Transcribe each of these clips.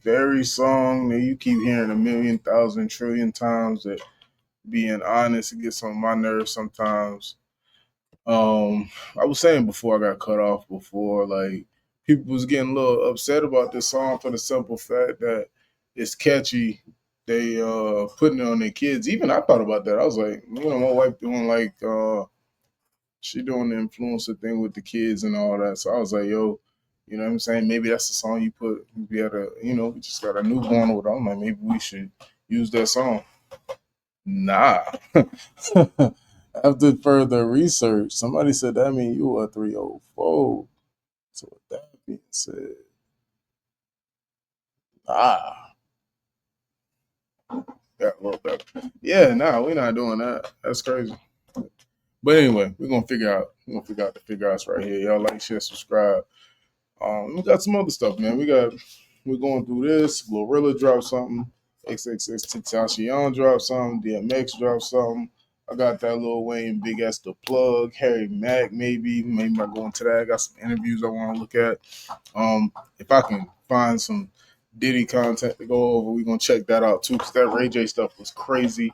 very song that you keep hearing a million, thousand, trillion times. That being honest, it gets on my nerves sometimes. I was saying before I got cut off before, like people was getting a little upset about this song for the simple fact that it's catchy. They putting it on their kids. Even I thought about that. I was like, my wife doing like she doing the influencer thing with the kids and all that. So I was like, yo, you know what I'm saying? Maybe that's the song you put. We had we just got a newborn with. I'm like, maybe we should use that song. Nah. After further research, somebody said that mean you are 304. So with that being said, ah, got a little better. Yeah, nah, we're not doing that. That's crazy. But anyway, we're gonna figure out the figure outs right here. Y'all like, share, subscribe. We got some other stuff, man. We're going through this. Glorilla dropped something. XXX Tentacion dropped something. DMX dropped something. I got that Lil Wayne Big S the plug. Harry Mack maybe not going to that. I got some interviews I want to look at. If I can find some Diddy content to go over, we're gonna check that out too. Cause that Ray J stuff was crazy.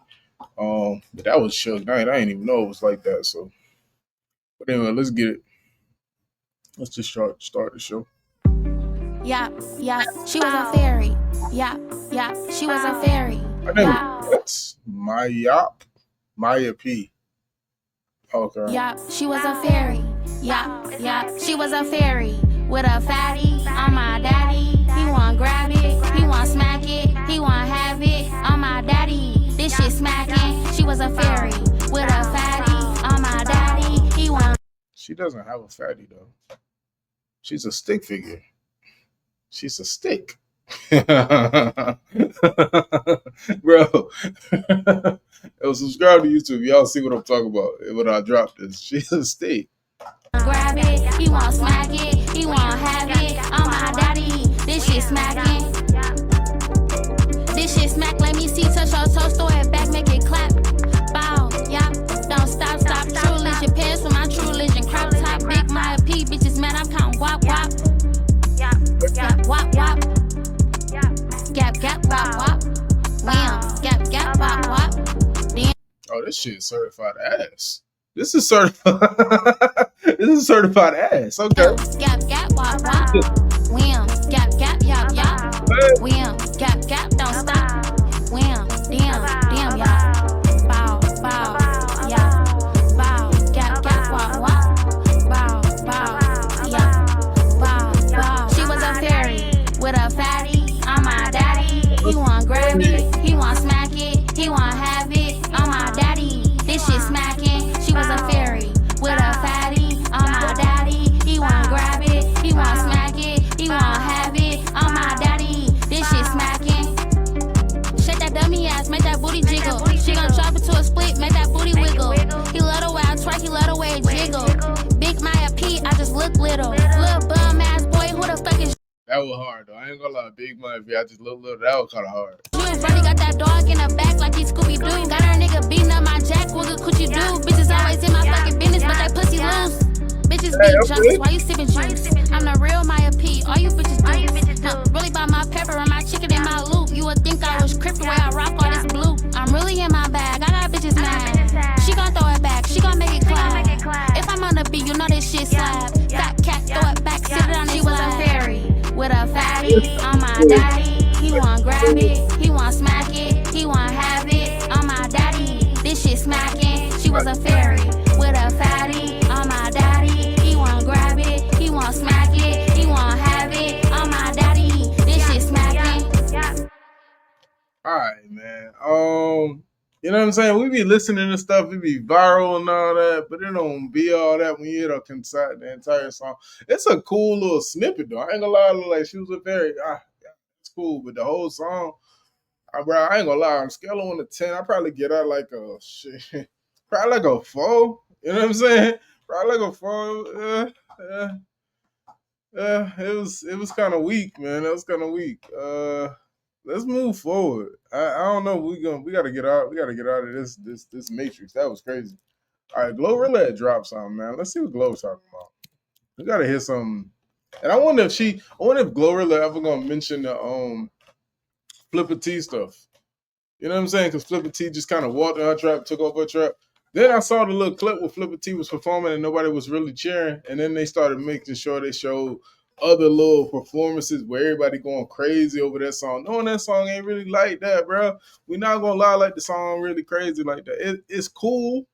But that was Suge Knight. I didn't even know it was like that. So, but anyway, let's get it. Let's just start the show. Yeah, she was a fairy. Yeah, she was a fairy. That's Maya P. Okay. Yeah, she was a fairy. Yeah, she was a fairy. With a fatty on my daddy. He want grab it, he want smack it, he want have it on my daddy. This shit smacking. She was a fairy. With a fatty on my daddy. He want. She doesn't have a fatty though. She's a stick figure. She's a stick. Bro. Yo, subscribe to YouTube. Y'all see what I'm talking about when I drop this. She's a stick. Grab it, he want smack it, he want have it on my daddy. This shit smacking. This shit smack, let me see, touch your toes, throw it back, make it clap. Bow, yeah, don't stop. True religion pants with my true religion crop top. Big my P, bitches mad, I'm counting wop. Wop. Gap, wop. Wham, gap, wop. Damn. Oh, this shit is certified ass. This is certified. This is certified ass. Okay. Gap, wop. Wham, gap, yop. Wham, gap, don't stop. Wham, damn, y'all. Bow, yeah. Bow, gap, wop. Bow, yeah. Bow. She was a fairy with a fatty on my daddy. He want grab it, he want smack it, he want have it on my daddy. This shit smacking. She was a fairy with a fatty on my daddy. He want grab it, he want smack it, he want have it on my daddy. This shit smacking. Shake that dummy ass, make that booty jiggle. She gon' chop it to a split, make that booty wiggle. He let her way I twerk, he let her way jiggle. Big Maya P, I just look little. Little bum ass boy, who the fuck is? That was hard though. I ain't gonna lie, Big Mike. I just look little. That was kind of hard. You Brody got that dog in the back like he Scooby Doo. Got her nigga beating up my jack. What good could you do? Bitches always in my fucking business, but that pussy loose. Bitches be junkies. Why you sipping juice? I'm the real Maya P. All you bitches do. Really buy my pepper and my chicken in my loop. You would think I was Crip the way I rock all this blue. I'm really in my bag. I got bitches mad. She gon' throw it back. She gon' make it clap. If I'm on the beat, you know this shit slap. Fat cat, throw it back. Sit it on. She was a fairy with a fatty on my daddy. He want grab it, he want smack it, he want have it on my daddy. This shit smacking. She was a fairy with a fatty on my daddy. He want grab it, he want smack it, he want have it on my daddy. This shit smacking. Alright, man. You know what I'm saying? We be listening to stuff, it be viral and all that, but it don't be all that when you hear the entire song. It's a cool little snippet though. I ain't gonna lie, like she was a fairy. It's cool, but the whole song, bro, I ain't gonna lie. On a scale of 1 to 10, I probably get out like a shit, probably like a 4. You know what I'm saying? Probably like a 4. It was kind of weak, man. That was kind of weak. Let's move forward. I don't know. We gotta get out. We gotta get out of this matrix. That was crazy. All right, Glorilla had dropped something, man. Let's see what Glo's talking about. We gotta hear something. And I wonder if Glorilla ever gonna mention Flipper T stuff. You know what I'm saying? Because Flipper T just kind of walked in her trap, took over her trap. Then I saw the little clip where Flipper T was performing and nobody was really cheering. And then they started making sure they showed other little performances where everybody going crazy over that song. Knowing that song ain't really like that, bro. We not gonna lie, like the song really crazy like that. It's cool,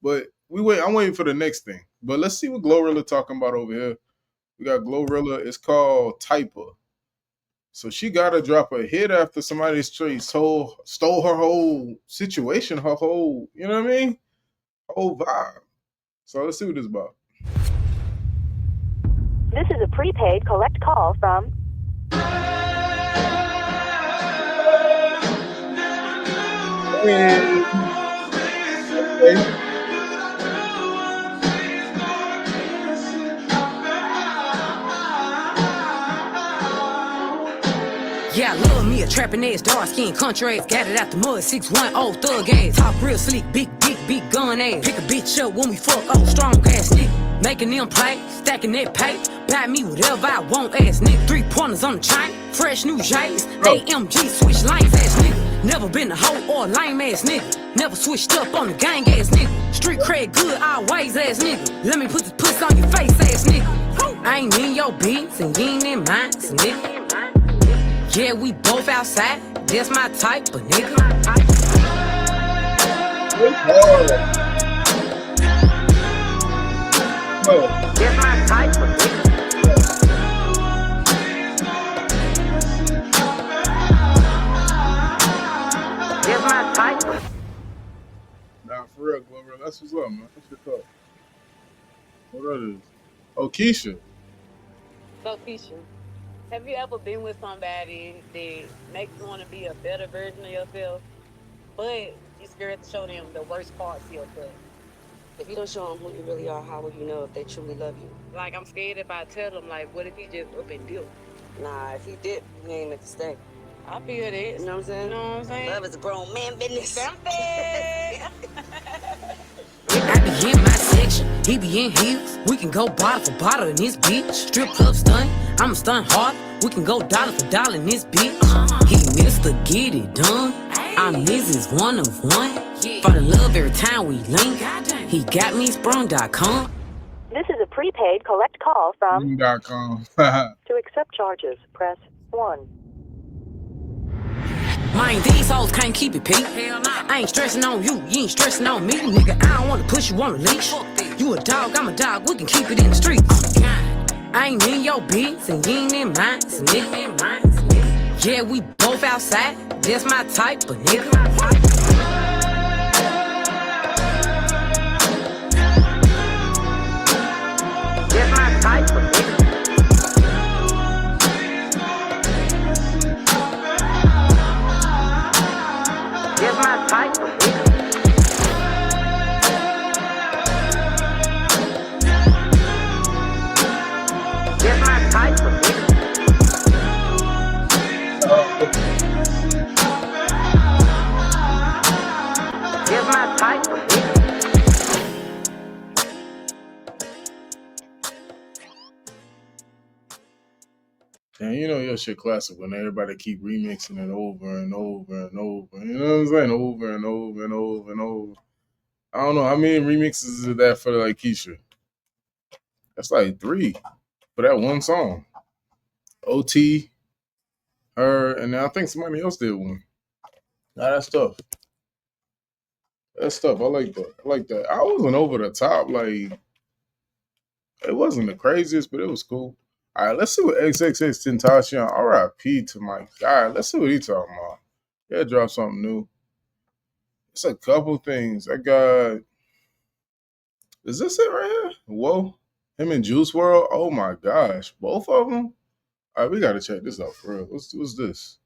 but I'm waiting for the next thing. But let's see what Glorilla talking about over here. We got Glorilla. It's called Typer. So she got to drop a hit after somebody straight stole her whole situation, her whole, you know what I mean? Whole vibe. So let's see what this is about. This is a prepaid collect call from. Yeah, I love me a trapping ass, dark skin, country ass, got it out the mud, 610 thug ass, talk real slick, big gun ass, pick a bitch up when we fuck, strong ass nigga, making them play, stacking that pay, buy me whatever I want ass nigga, 3 pointers on the chain, fresh new J's, AMG switch lanes ass nigga, never been a hoe or a lame ass nigga, never switched up on the gang ass nigga, street cred good always ass nigga, let me put this pussy on your face ass nigga, I ain't in your beats and you ain't in mine, nigga. Yeah, we both outside. That's my type of nigga. That's my type of nigga. That's my type of. Nah, for real, Glorilla. That's what's up, man. That's what's up. What that is? Oh, Keisha. So, Keisha, have you ever been with somebody that makes you want to be a better version of yourself, but you're scared to show them the worst parts of yourself? If you don't show them who you really are, how will you know if they truly love you? Like, I'm scared if I tell them, like, what if he just up and dip? Nah, if he did, he ain't meant to stay. I feel that. You know what I'm saying? You know what I'm saying? Love is a grown man business. Something. I be in my section, he be in his. We can go bottle for bottle in this bitch. Strip club stunt, I'm a stunt hard. We can go dollar for dollar in this bitch. He Mr. Get It Done. I'm Mrs. One of One. Fall in love every time we link. He got me sprung.com. This is a prepaid collect call from. .com. To accept charges, press 1. Mind these hoes can't keep it peak. I ain't stressing on you, you ain't stressing on me. Nigga, I don't wanna push you on a leash. You a dog, I'm a dog, we can keep it in the streets. I ain't in your beats and you ain't in mine, nigga. Yeah, we both outside, that's my type of nigga. That's my type of nigga. That's my type of nigga. That's my type of nigga. That's my type of nigga. And you know your shit classic when everybody keep remixing it over and over and over. You know what I'm saying? Over and over and over and over. I don't know how many remixes is that for like Keisha. That's like 3 for that one song. OT, her, and I think somebody else did one. Nah, that's tough. That's tough. I like that. I like that. I wasn't over the top. Like, it wasn't the craziest, but it was cool. All right, let's see what XXX Tentacion, RIP to my guy. Let's see what he talking about. Yeah, drop something new. It's a couple things. I got. Is this it right here? Whoa. Him and Juice WRLD. Oh my gosh. Both of them? All right, we got to check this out for real. What's this?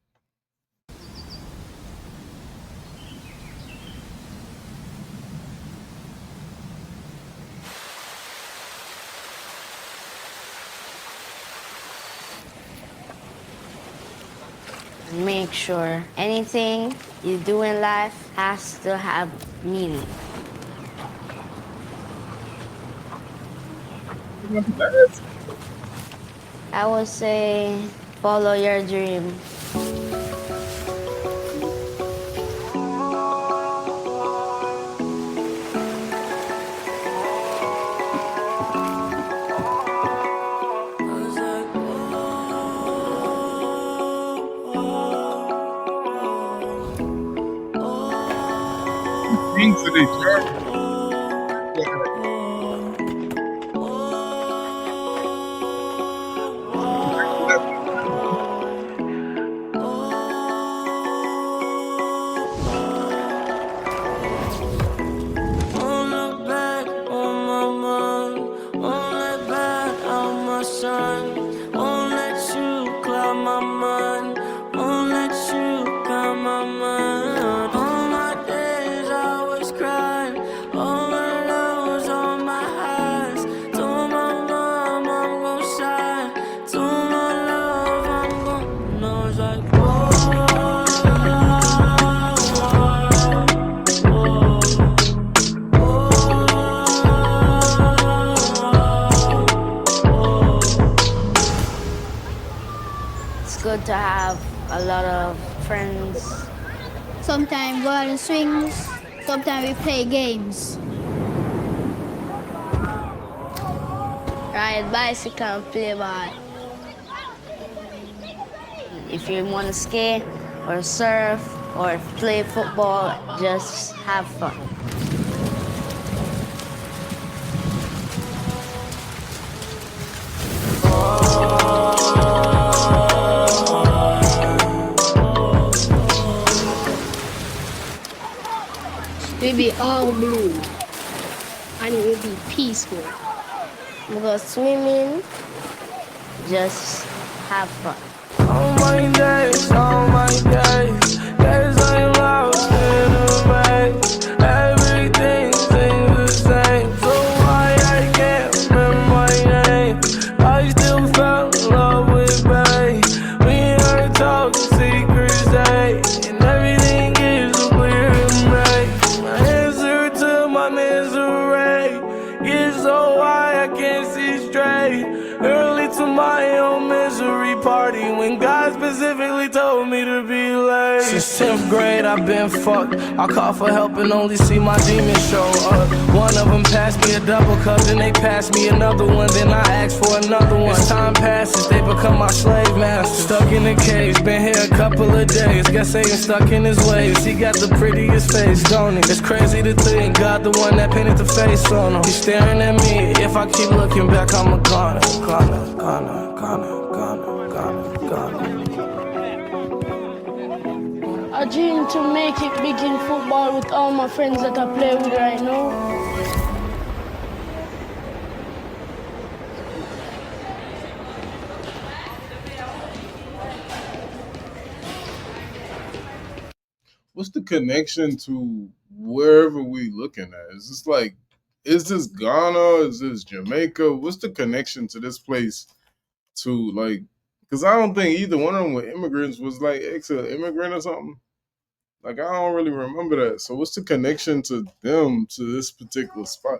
Make sure anything you do in life has to have meaning. I would say follow your dream. Kings of the chart. Won't look back on my mind. Won't let back out my shine. Won't let you cloud my mind. Won't let you cloud my mind. All my days I was crying. All my lows, all my highs. Told my mom I'm gon' shine. Told my love I'm gon'. And I was like, It's good to have a lot of friends. Sometimes go on swings, sometimes we play games. Ride bicycle and play ball. If you want to skate or surf or play football, just have fun. We be all blue and it will be peaceful. We go swimming, just have fun. all my days, days I'm lost in a maze. Everything seems the same, so why I can't remember my name. I still fell in love with Bay. We ain't talking secrets, and everything is so clear to me. My answer to my misery is so high I can't see straight. Early to my own misery party when God specifically told me to be late. Since 10th grade I've been fucked. I call for help and only see my demons show up. One of them passed me a double cup, then they passed me another one, then I asked for another one. As time passes, they become my slave master. Stuck in a cage, been here a couple of days. Guess they ain't stuck in his ways. He got the prettiest face, don't he? It's crazy to think God the one that painted the face on him. He's staring at me. If I keep looking back, I'm a goner. I dream to make it big in football with all my friends that I play with right now. What's the connection to wherever we looking at? Is this like, is this Ghana? Is this Jamaica? What's the connection to this place to like, because I don't think either one of them were immigrants, was like ex-immigrant or something. Like, I don't really remember that. So what's the connection to them to this particular spot?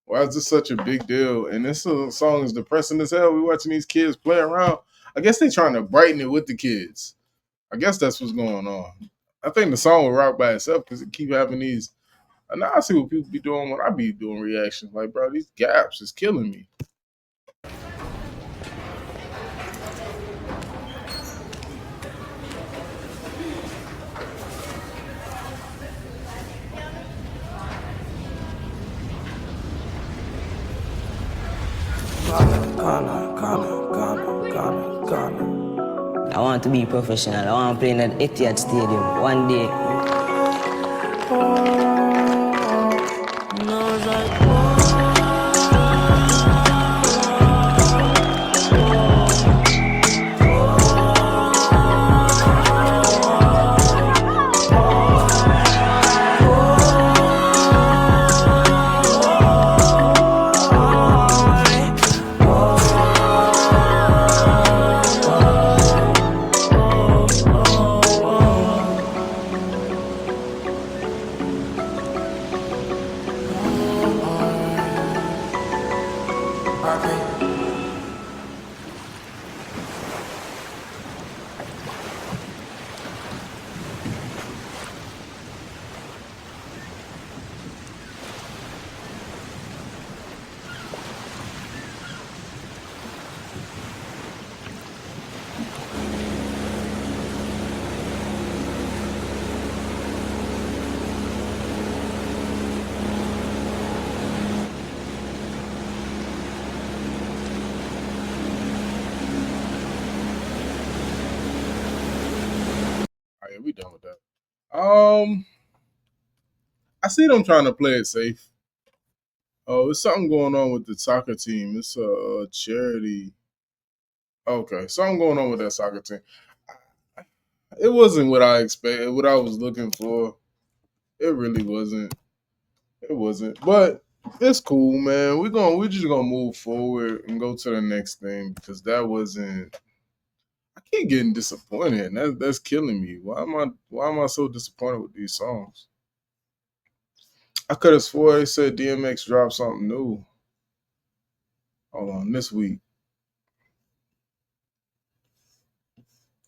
Why is this such a big deal? And this song is depressing as hell. We watching these kids play around. I guess they trying to brighten it with the kids. I guess that's what's going on. I think the song will rock by itself because it keep having these. And now I see what people be doing when I be doing reactions. Like, bro, these gaps is killing me. I want to be professional. I want to play in that Etihad Stadium one day. yeah, we done with that. I see them trying to play it safe. Oh, there's something going on with the soccer team. It's a charity. Okay, something going on with that soccer team. It wasn't what I expected, what I was looking for. It really wasn't. It wasn't. But it's cool, man. We're just gonna move forward and go to the next thing because that wasn't. I keep getting disappointed, and that's killing me. Why am I so disappointed with these songs? I could have swore they said DMX dropped something new. Hold on, this week.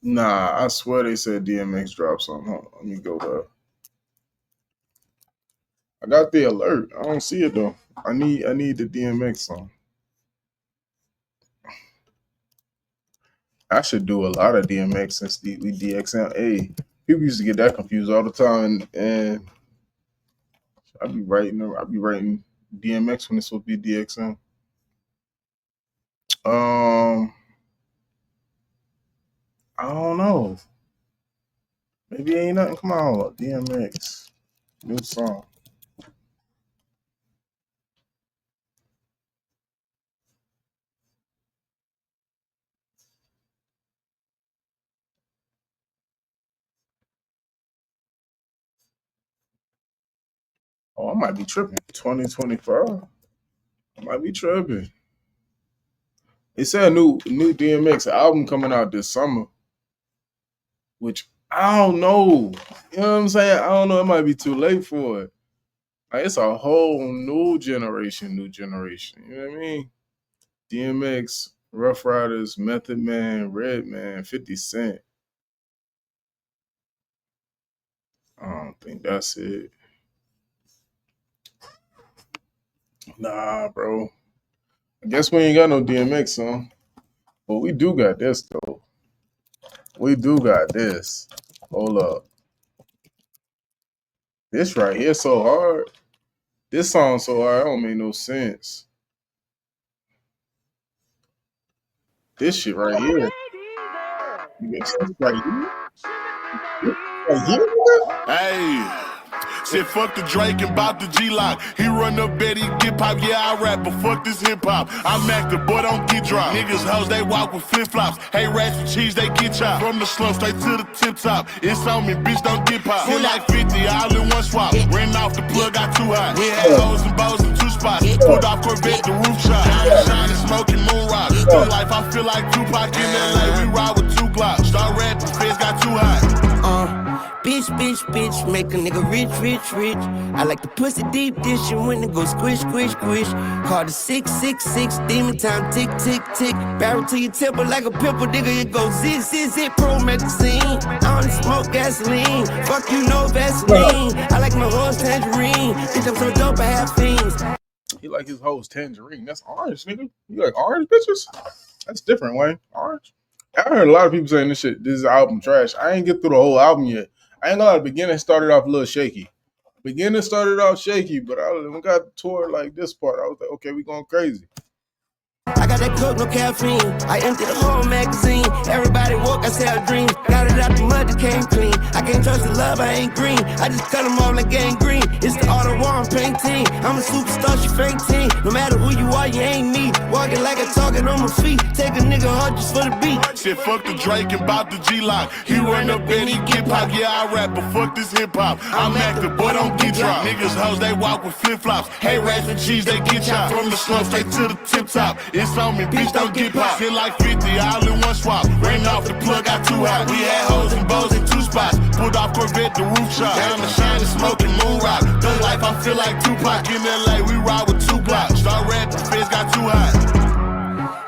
Nah, I swear they said DMX dropped something. Hold on, let me go there. I got the alert. I don't see it though. I need the DMX song. I should do a lot of DMX since we DXM. Hey, people used to get that confused all the time, and I'd be writing DMX when this would be DXM. I don't know. Maybe ain't nothing. Come on, DMX, new song. Oh, I might be tripping. 2024. I might be tripping. They said a new DMX album coming out this summer, which I don't know. You know what I'm saying? I don't know. It might be too late for it. Like, it's a whole new generation. You know what I mean? DMX, Rough Riders, Method Man, Redman, 50 Cent. I don't think that's it. Nah, bro. I guess we ain't got no DMX song. But we do got this, though. We do got this. Hold up. This right here so hard. This song so hard, it don't make no sense. This shit right here. This right here. Right here, nigga? Hey. Said fuck the Drake and bop the G-Lock. He run up Betty, get pop, yeah, I rap, but fuck this hip-hop. I'm active, boy, don't get dropped. Niggas hoes, they walk with flip-flops. Hey, rats with cheese, they get chopped. From the slum straight to the tip-top. It's on me, bitch, don't get popped. Feel like 50, all in one swap. Ran off the plug, got too hot. We had hoes and bows in two spots. Put off Corvette, the roof shot. Shining, smoking, moon rock. Through life, I feel like Tupac in LA. We ride with 2 Glocks. Start rapping, feds got too hot. Bitch, make a nigga rich. I like the pussy deep dish and when it go squish. Call the 666, demon time, tick. Barrel to your temple like a pimple, nigga, it goes zit, pro magazine. I only smoke gasoline, fuck you, no Vaseline. I like my horse tangerine, bitch, I'm so dope, I have fiends. He like his hoes tangerine. That's orange, nigga. You like orange bitches? That's different, Wayne. Orange. I heard a lot of people saying this album trash. I ain't get through the whole album yet. I ain't gonna lie, the beginning started off a little shaky. But when I got toward like this part, I was like, okay, we going crazy. I got that coke, no caffeine. I emptied the whole magazine. Everybody woke, I sell dreams. Got it out the mud, it came clean. I can't trust the love, I ain't green. I just cut them off like gangrene. It's the auto war, I'm painting. I'm a superstar, she fainting. No matter who you are, you ain't me. Walking like a talking on my feet. Take a nigga hard just for the beat. Said fuck the Drake and bop the G-Lock. He run up and he get pop. Yeah, I rap, but fuck this hip-hop. I'm active, boy, don't get dropped. Niggas hoes, they walk with flip-flops. Hey, rats and cheese, they get chopped. From the slum straight to the tip-top. It's on me, bitch, don't get popped. Feel like 50, all in one swap. Ran off the plug, got too hot. We had hoes and bows in 2 spots. Put off Corvette, the roof shot. Down the shining, smoking, moon rock. The life, I feel like Tupac in LA. We ride with 2 Glocks. Start rapping, feds got too hot.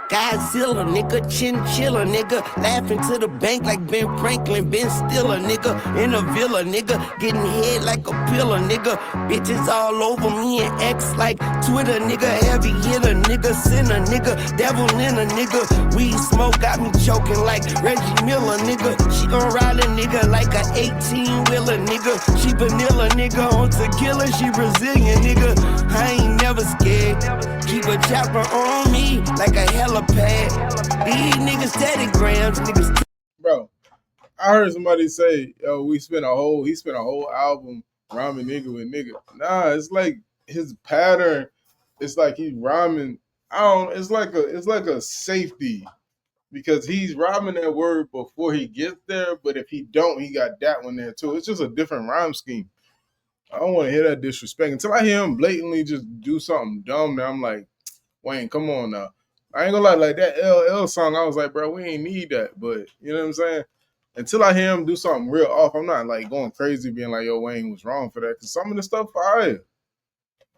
Godzilla, nigga, chinchilla, nigga. Laughing to the bank like Ben Franklin, Ben Stiller, nigga. In a villa, nigga. Getting head like a pillar, nigga. Bitches all over me and X like Twitter, nigga. Heavy hitter, nigga. Sinner, nigga. Devil in a nigga. Weed smoke got me choking like Reggie Miller, nigga. She gon' ride a nigga like a 18-wheeler, nigga. She vanilla, nigga. On tequila, she Brazilian, nigga. I ain't never scared. Keep a chopper on me like a helipad. These niggas telegrams, niggas. Bro, I heard somebody say, "Yo, he spent a whole album rhyming nigga with nigga." Nah, it's like his pattern. It's like he's rhyming. I don't. It's like a safety because he's rhyming that word before he gets there. But if he don't, he got that one there too. It's just a different rhyme scheme. I don't want to hear that disrespect until I hear him blatantly just do something dumb. Now I'm like, Wayne, come on now. I ain't gonna lie, like that LL song, I was like, bro, we ain't need that. But you know what I'm saying? Until I hear him do something real off, I'm not like going crazy being like, yo, Wayne was wrong for that. Cause some of the stuff fire.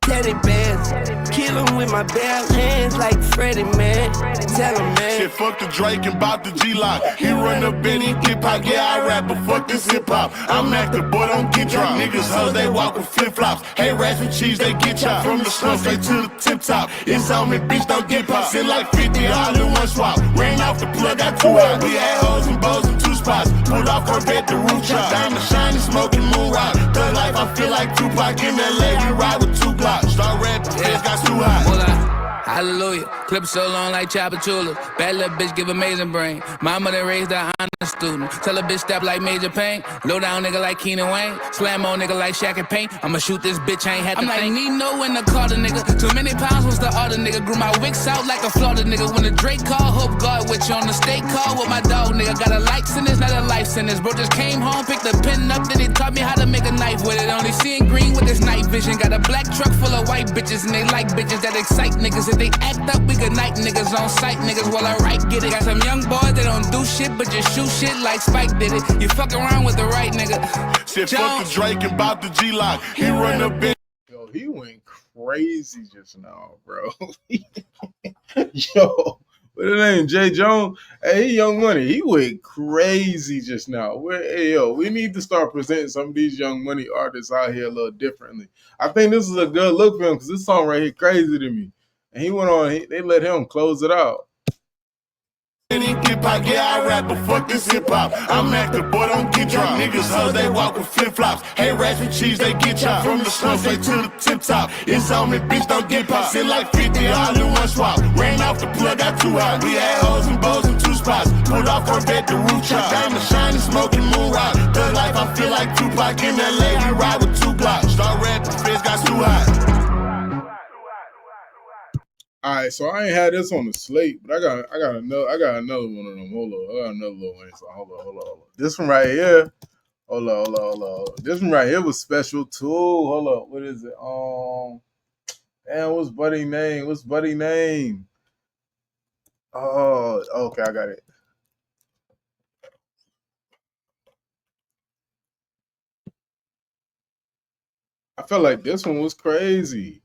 Teddy bears, kill him with my bare hands like Freddie, man. Tell him, man. Shit, fuck the Drake and bout the G-Lock. He run up and he hip hop. Yeah, I rap, but fuck this hip hop. I'm active, boy, don't get dropped. Niggas hoes, they walk with flip flops. Hey, rats with cheese, they get chopped. From the slum straight to the tip top. It's on me, bitch, don't get popped. Sit like 50 all in one swap. Ran off the plug, got too hot. We had hoes and bows in 2 spots. Pulled off Corvette, the roof shot. Diamond shining, smoking moon rock. The life, I feel like Tupac in LA. We ride with 2 blocks. Start rapping, feds got too hot. Hallelujah. Clip so long like Chapachula. Bad little bitch give amazing brain. Mama that raised a honor student. Tell a bitch step like Major Payne. Low down nigga like Keenan Wayne. Slam on nigga like Shaq and Paint. I'ma shoot this bitch, I ain't had to think. I'm like Nino in the Carter nigga. Too many pounds was the other nigga. Grew my wicks out like a Florida nigga. When the Drake call, hope God with you on the state call with my dog nigga. Got a life sentence, not a life sentence. Bro just came home, picked the pen up, then he taught me how to make a knife with it. Only seeing green with this night vision. Got a black truck full of white bitches and they like bitches that excite niggas. If they act up, we good night niggas on sight niggas while I write get it. Got some young boys that don't do shit but just shoot shit like Spike did it. You fuck around with the right nigga. Shit, fuck the Drake and bout the G-Lock. He run up in. Yo, he went crazy just now, bro. Yo, what his name? Jay Jones? Hey, he Young Money. He went crazy just now. Hey, yo, we need to start presenting some of these Young Money artists out here a little differently. I think this is a good look for him because this song right here crazy to me. And he went on, they let him close it out. Hip hop, yeah, I rap, but fuck this hip hop. I'm active, boy, don't get dropped. Niggas hoes, they walk with flip flops. Hey, rats with cheese, they get chopped. From the slum straight to the tip top. It's on me, bitch, don't get popped. Sit like 50 all in one swap. Ran off the plug, got too hot. We had hoes and bows in 2 spots. Pulled off Corvette, the roof shot. Diamond shining, smoking moon rock. The life, I feel like Tupac in LA. We ride with 2 blocks. Start rapping, feds got too hot. All right, so I ain't had this on the slate, but I got another one of them. Hold on, I got another little one. So hold on. This one right here. Hold on. This one right here was special too. Hold up, what is it? Damn, what's Buddy name? Oh, okay, I got it. I felt like this one was crazy.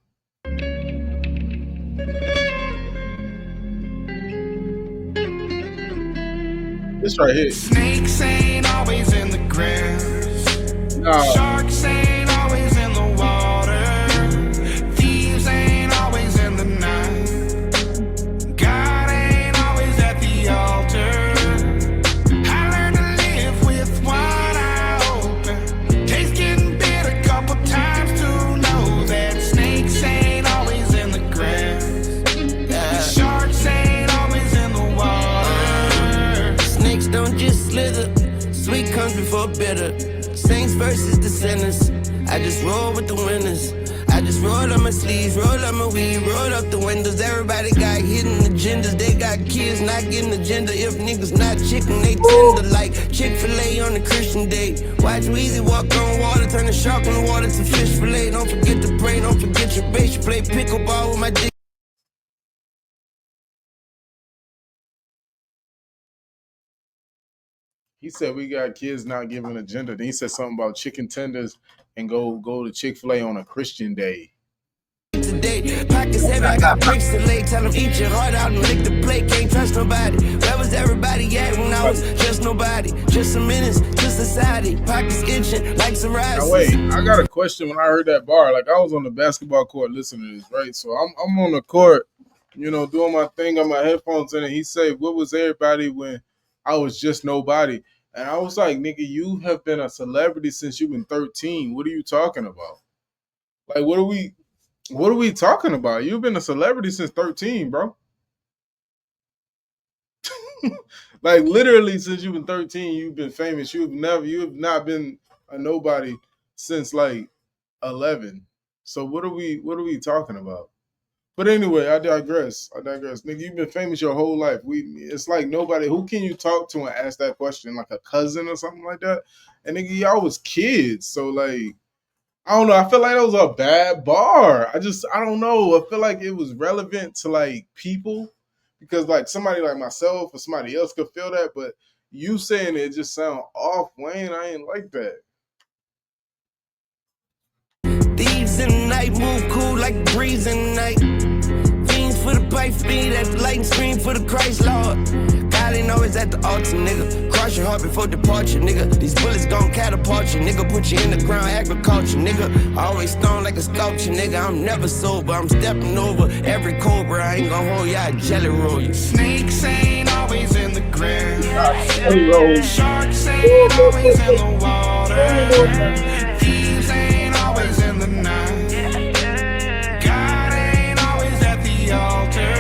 This right here. Snakes ain't always in the grass. Nah. Sharks ain't always in the water. Thieves ain't always in the night. God ain't always at the altar. I learned to live with one eye open. Days getting bit a couple times to know that snakes ain't always in the grass. Sharks ain't always in the water. Snakes don't just slither. Sweet comes before bitter. Saints versus the sinners. I just roll with the winners. I just roll up my sleeves, roll up my weed, roll up the windows. Everybody got hidden agendas. They got kids not getting agenda. If niggas not chicken, they tender like Chick-fil-A on the Christian day. Watch Weezy walk on water, turn the shark on the water to fish fillet. Don't forget to pray, don't forget your base. You play pickleball with my dick. He said we got kids not giving agenda. Then he said something about chicken tenders and go to Chick-fil-A on a Christian day. Today, pockets heavy, I got bricks to lay. Tell them eat your heart out and lick the plate. Can't trust nobody. Where was everybody at when I was just nobody? Just a menace to society. Pockets itching like psoriasis. Now wait, I got a question. When I heard that bar, like I was on the basketball court listening to this, right? So I'm on the court, doing my thing, got my headphones in, and he said, "What was everybody when I was just nobody?" And I was like, "Nigga, you have been a celebrity since you've been 13. What are you talking about? Like, what are we talking about? You've been a celebrity since 13, bro." Like literally since you've been 13, you've been famous. You have not been a nobody since like 11. So what are we talking about? But anyway, I digress. Nigga, you've been famous your whole life. It's like nobody. Who can you talk to and ask that question? Like a cousin or something like that? And nigga, y'all was kids. So like, I don't know. I feel like that was a bad bar. I don't know. I feel like it was relevant to like people because like somebody like myself or somebody else could feel that, but you saying it just sound off, Wayne. I ain't like that. Thieves in the night move cool like the breeze in the night. Fiends for the pipe speed at the lightning scream for the Christ Lord. God ain't always at the altar, nigga. Cross your heart before departure, nigga. These bullets gon' catapult you, nigga. Put you in the ground, agriculture, nigga. Always stone like a sculpture, nigga. I'm never sober, I'm stepping over every cobra. I ain't gon' hold ya, I jelly roll you. Snakes ain't always in the ground. Sharks ain't always in the water. Thieves ain't always in the night. God ain't always at the altar.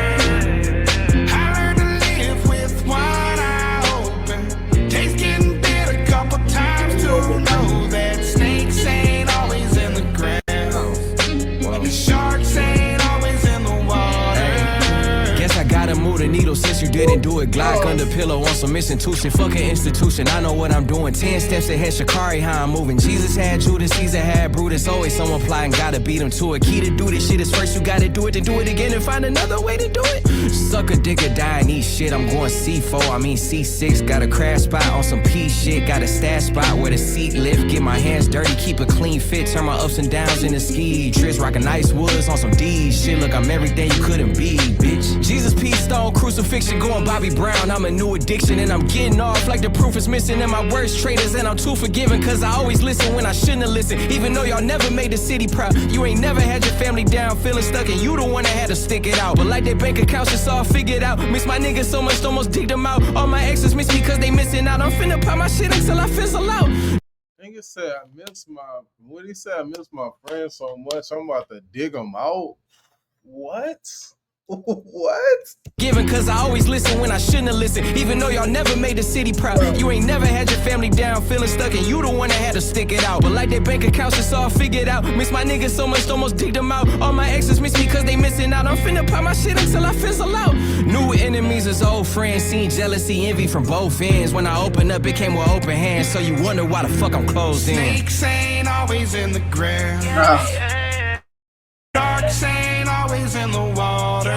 Move the needle since you didn't do it. Glock under pillow on some institution. Fuck an institution, I know what I'm doing. 10 steps ahead, Shakari, how I'm moving. Jesus had Judas, Caesar had Brutus. Always someone plotting, gotta beat him to it. Key to do this shit is first you gotta do it, then do it again and find another way to do it. Suck a dick or die and eat shit. I'm going C4, I mean C6. Got a crash spot on some P shit. Got a stash spot where the seat lift. Get my hands dirty, keep a clean fit. Turn my ups and downs into ski trips. Rockin' nice woods on some D shit. Look, I'm everything you couldn't be, bitch. Jesus, peace, stone, crucifixion, going Bobby Brown. I'm a new addiction and I'm getting off like the proof is missing. And my worst traitors and I'm too forgiving cause I always listen when I shouldn't have listened. Even though y'all never made the city proud. You ain't never had your family down, feeling stuck and you the one that had to stick it out. But like their bank accounts just all figured out. Miss my niggas so much, almost digged them out. All my exes miss me cause they missing out. I'm finna pop my shit until I fizzle out. Nigga said what he said, I miss my friends so much, I'm about to dig them out. What? What? Giving cause I always listen when I shouldn't have listened. Even though y'all never made the city proud. You ain't never had your family down, feeling stuck and you the one that had to stick it out. But like their bank accounts just all figured out. Miss my niggas so much, almost digged them out. All my exes miss me cause they missing out. I'm finna pop my shit until I fizzle out. New enemies as old friends. Seen jealousy, envy from both ends. When I open up, it came with open hands. So you wonder why the fuck I'm closed in. Snakes ain't always in the ground. Sharks ain't always in the water.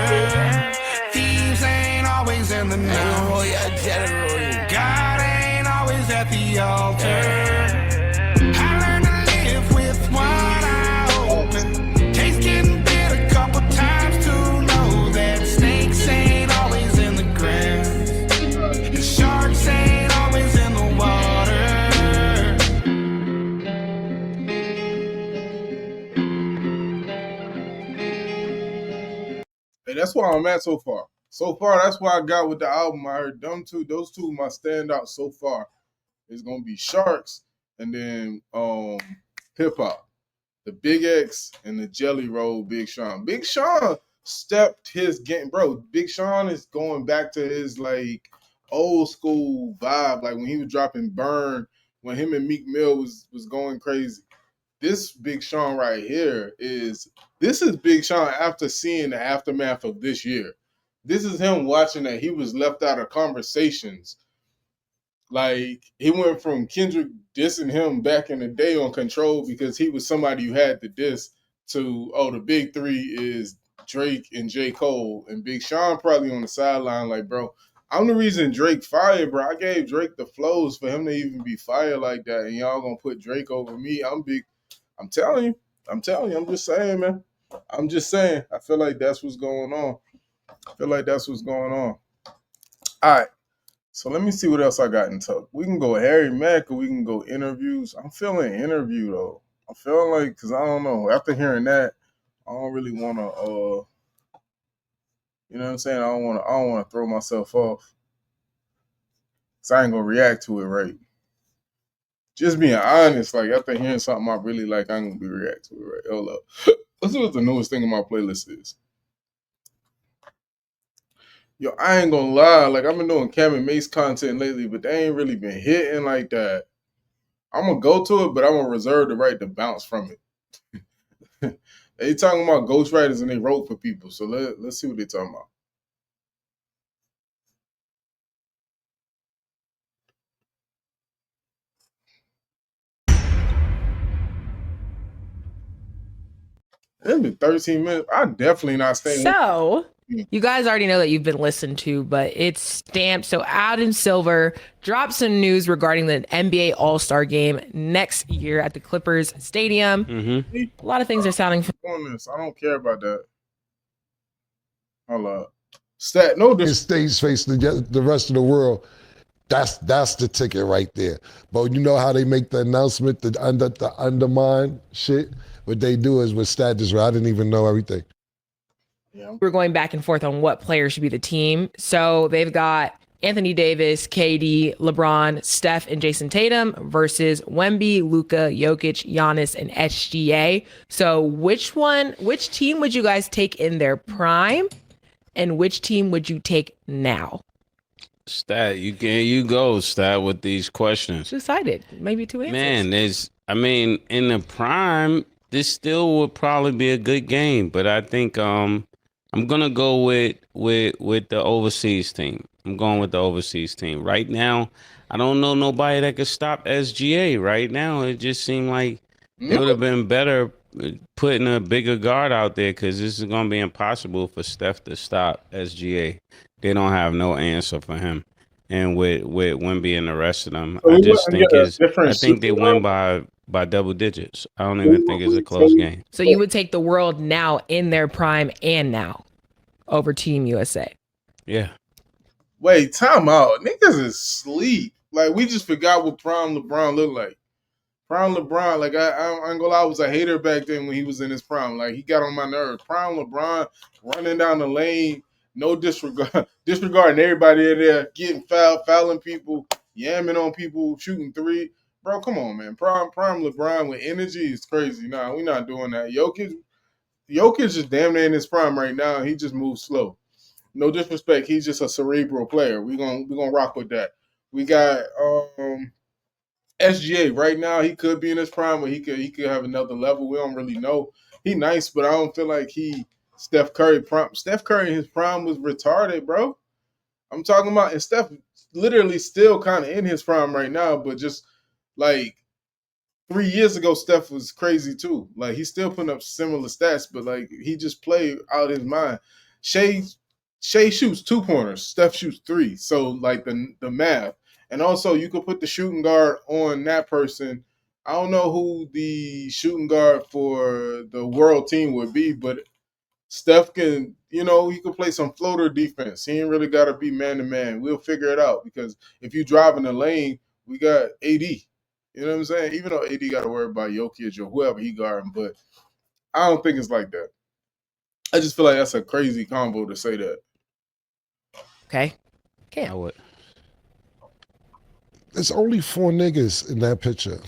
Thieves ain't always in the night. God ain't always at the altar. I learned to live with one eye open. Taste getting bit a couple times to know that snakes ain't always in the ground. The sharks ain't always in the water. Hey, that's where I'm at so far. So far, that's why I got with the album. I heard them two, those two my standouts so far. It's gonna be Sharks and then hip hop. The Big X and the Jelly Roll Big Sean. Big Sean stepped his game, bro. Big Sean is going back to his like old school vibe, like when he was dropping Burn, when him and Meek Mill was going crazy. This Big Sean right here is Big Sean after seeing the aftermath of this year. This is him watching that he was left out of conversations. Like he went from Kendrick dissing him back in the day on Control because he was somebody you had to diss to, oh, the big three is Drake and J. Cole, and Big Sean probably on the sideline like, bro, I'm the reason Drake fired, bro. I gave Drake the flows for him to even be fired like that, and y'all gonna put Drake over me. I'm telling you. I'm just saying, man. I'm just saying. I feel like that's what's going on. All right. So let me see what else I got in talk. We can go Harry Mack or we can go interviews. I'm feeling interview though. I'm feeling like, because I don't know. After hearing that, I don't really want to, you know what I'm saying? I don't want to throw myself off. Because I ain't going to react to it right. Just being honest, like after hearing something I really like, I ain't going to be react to it right. Hold up. Let's see what the newest thing on my playlist is. Yo, I ain't gonna lie. Like, I've been doing Cam and Mace content lately, but they ain't really been hitting like that. I'm gonna go to it, but I'm gonna reserve the right to bounce from it. They talking about ghostwriters and they wrote for people, so let's see what they talking about. It's been 13 minutes. I'm definitely not staying. So, you guys already know that you've been listened to, but it's stamped. So, Adam Silver dropped some news regarding the NBA All-Star Game next year at the Clippers Stadium. A lot of things are sounding. On this, I don't care about that. Hold up. Stat, no, his stage face the rest of the world. That's the ticket right there. But you know how they make the announcement, the undermine shit? What they do is with Stat Israel. I didn't even know everything. We're going back and forth on what players should be the team. So they've got Anthony Davis, KD, LeBron, Steph, and Jason Tatum versus Wemby, Luka, Jokic, Giannis, and SGA. So which team would you guys take in their prime, and which team would you take now? Stat, you go, Stat, with these questions. Decided, maybe two answers. Man, in the prime, this still would probably be a good game, but I think I'm gonna go with the overseas team. I'm going with the overseas team. Right now, I don't know nobody that could stop SGA. Right now, it just seemed like it would have been better putting a bigger guard out there, because this is gonna be impossible for Steph to stop SGA. They don't have no answer for him. And with Wemby and the rest of them, I just think they win by double digits. I don't even think it's a close game. So you would take the world now in their prime and now over Team USA. Yeah. Wait, time out. Niggas is sleep. Like, we just forgot what prime LeBron looked like. Prime LeBron, like, I ain't gonna lie, I was a hater back then when he was in his prime. Like, he got on my nerves. Prime LeBron running down the lane, no disregarding everybody in there, getting fouling people, yamming on people, shooting three. Bro, come on, man. Prime LeBron with energy is crazy. Nah, we're not doing that. Jokic is damn near in his prime right now. He just moves slow. No disrespect, he's just a cerebral player. We're gonna rock with that. We got SGA right now. He could be in his prime, but he could have another level. We don't really know. He nice, but I don't feel like Steph Curry prime. Steph Curry in his prime was retarded, bro. I'm talking about, and Steph literally still kind of in his prime right now, but just like 3 years ago, Steph was crazy too. Like, he's still putting up similar stats, but like he just played out of his mind. Shea shoots 2-pointers, Steph shoots 3. So like the math. And also you could put the shooting guard on that person. I don't know who the shooting guard for the world team would be, but Steph can, he could play some floater defense. He ain't really got to be man-to-man. We'll figure it out, because if you drive in the lane, we got AD. You know what I'm saying? Even though AD got to worry about Jokic or whoever he guarding, but I don't think it's like that. I just feel like that's a crazy combo to say that. Okay. I would. There's only 4 niggas in that picture.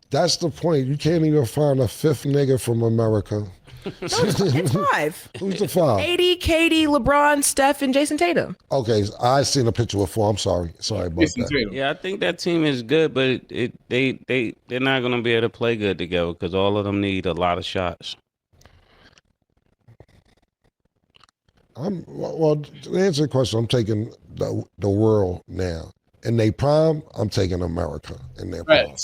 That's the point. You can't even find a 5th nigga from America. No, it's 5. Who's the 5? AD, KD, LeBron, Steph, and Jason Tatum. Okay, I seen a picture with 4. I'm sorry about that. Yeah, I think that team is good, but they're not gonna be able to play good together, because all of them need a lot of shots. Well, to answer the question, I'm taking the world now. In their prime, I'm taking America in their prime.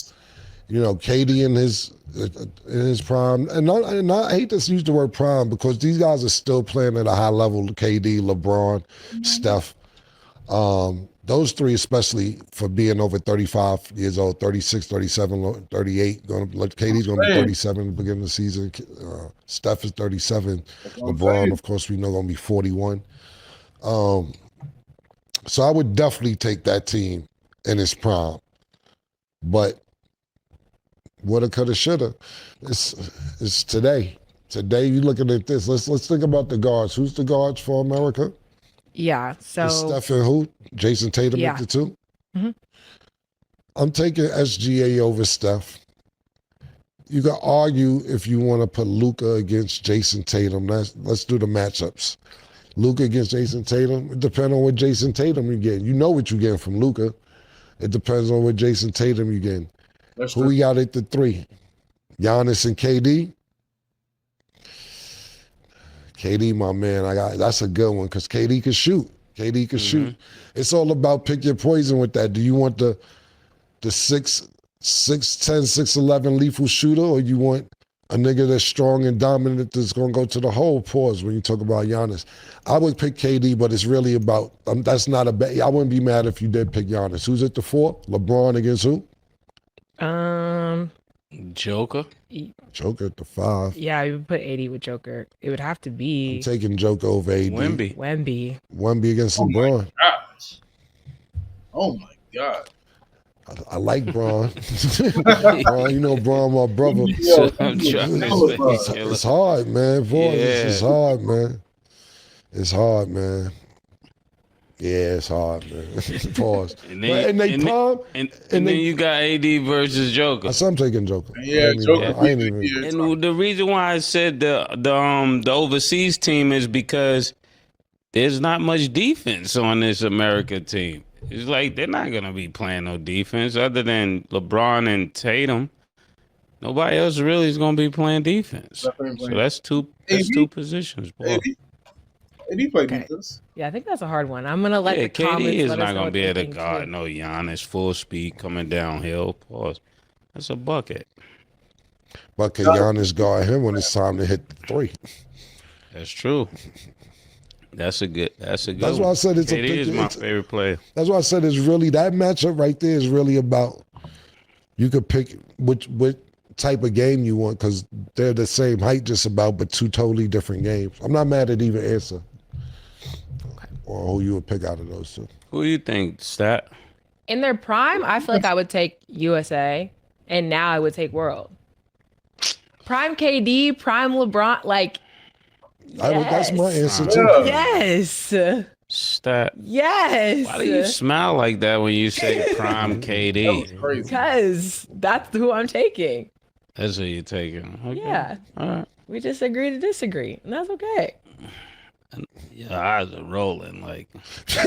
KD in his prime, and I hate to use the word prime, because these guys are still playing at a high level. KD, LeBron, Steph, those 3, especially for being over 35 years old, 36, 37, 38. KD's going to be 37 at the beginning of the season. Steph is 37. LeBron, of course, we know going to be 41. So I would definitely take that team in its prime. But woulda, coulda, shoulda. It's today. Today, you're looking at this. Let's think about the guards. Who's the guards for America? Yeah, so it's Steph and who? Jason Tatum at the 2? Mm-hmm. I'm taking SGA over Steph. You can argue if you want to put Luka against Jason Tatum. Let's do the matchups. Luka against Jason Tatum. It depends on what Jason Tatum you get. You know what you getting from Luka. It depends on what Jason Tatum you getting. That's Who true. we got at the 3? Giannis and KD. KD, my man, that's a good one because KD can shoot. KD can shoot. It's all about pick your poison with that. Do you want the 6'10", 6'11" lethal shooter, or you want a nigga that's strong and dominant that's gonna go to the hole? Pause when you talk about Giannis. I would pick KD, but it's really about that's not a bet. I wouldn't be mad if you did pick Giannis. Who's at the 4? LeBron against who? Joker. Joker at the 5. Yeah, I would put 80 with Joker. It would have to be I'm taking Joker over AD. Wemby. Wemby against LeBron. Gosh. Oh my God. I like Braun. Braun, you know Braun, my brother. It's hard, man. Boy, it's hard, man. It's hard, man. Yeah, it's hard, man. Pause. And then you got AD versus Joker. So I'm taking Joker. Yeah, Joker. I ain't even. And the reason why I said the overseas team is because there's not much defense on this America team. It's like they're not gonna be playing no defense other than LeBron and Tatum. Nobody else really is gonna be playing defense. So that's two positions, boy. AD play defense. Yeah, I think that's a hard one. I'm gonna let the KD comments is let us not know gonna what be they able to think, guard too. no Giannis full speed coming downhill. Pause. That's a bucket. But can Giannis guard him when it's time to hit the 3? That's true. That's a good. That's why I said KD is my favorite player. That's why I said it's really that matchup right there is really about. You could pick which type of game you want because they're the same height just about, but 2 totally different games. I'm not mad at either answer. Or who you would pick out of those 2. Who do you think, Stat? In their prime, I feel like I would take USA, and now I would take World. Prime KD, prime LeBron, like. That's my answer too. Yes. Stat. Yes. Why do you smile like that when you say prime KD? Because that's who I'm taking. That's who you're taking. Okay. Yeah. All right. We just agree to disagree, and that's okay. Your eyes are rolling like I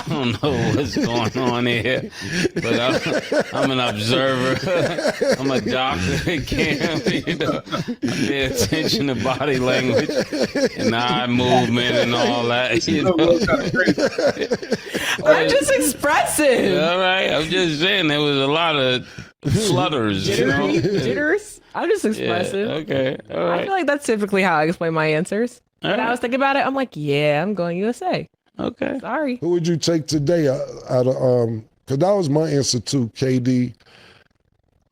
don't know what's going on here, but I'm an observer. I'm a doctor at camp. You know, I pay attention to body language and eye movement and all that. You know, I'm just expressive. All right, I'm just saying there was a lot of flutters. Jitters. I'm just expressive. Yeah, okay. All right. I feel like that's typically how I explain my answers. When I was thinking about it, I'm like, yeah, I'm going USA. Okay. Sorry. Who would you take today out of because that was my answer too, KD.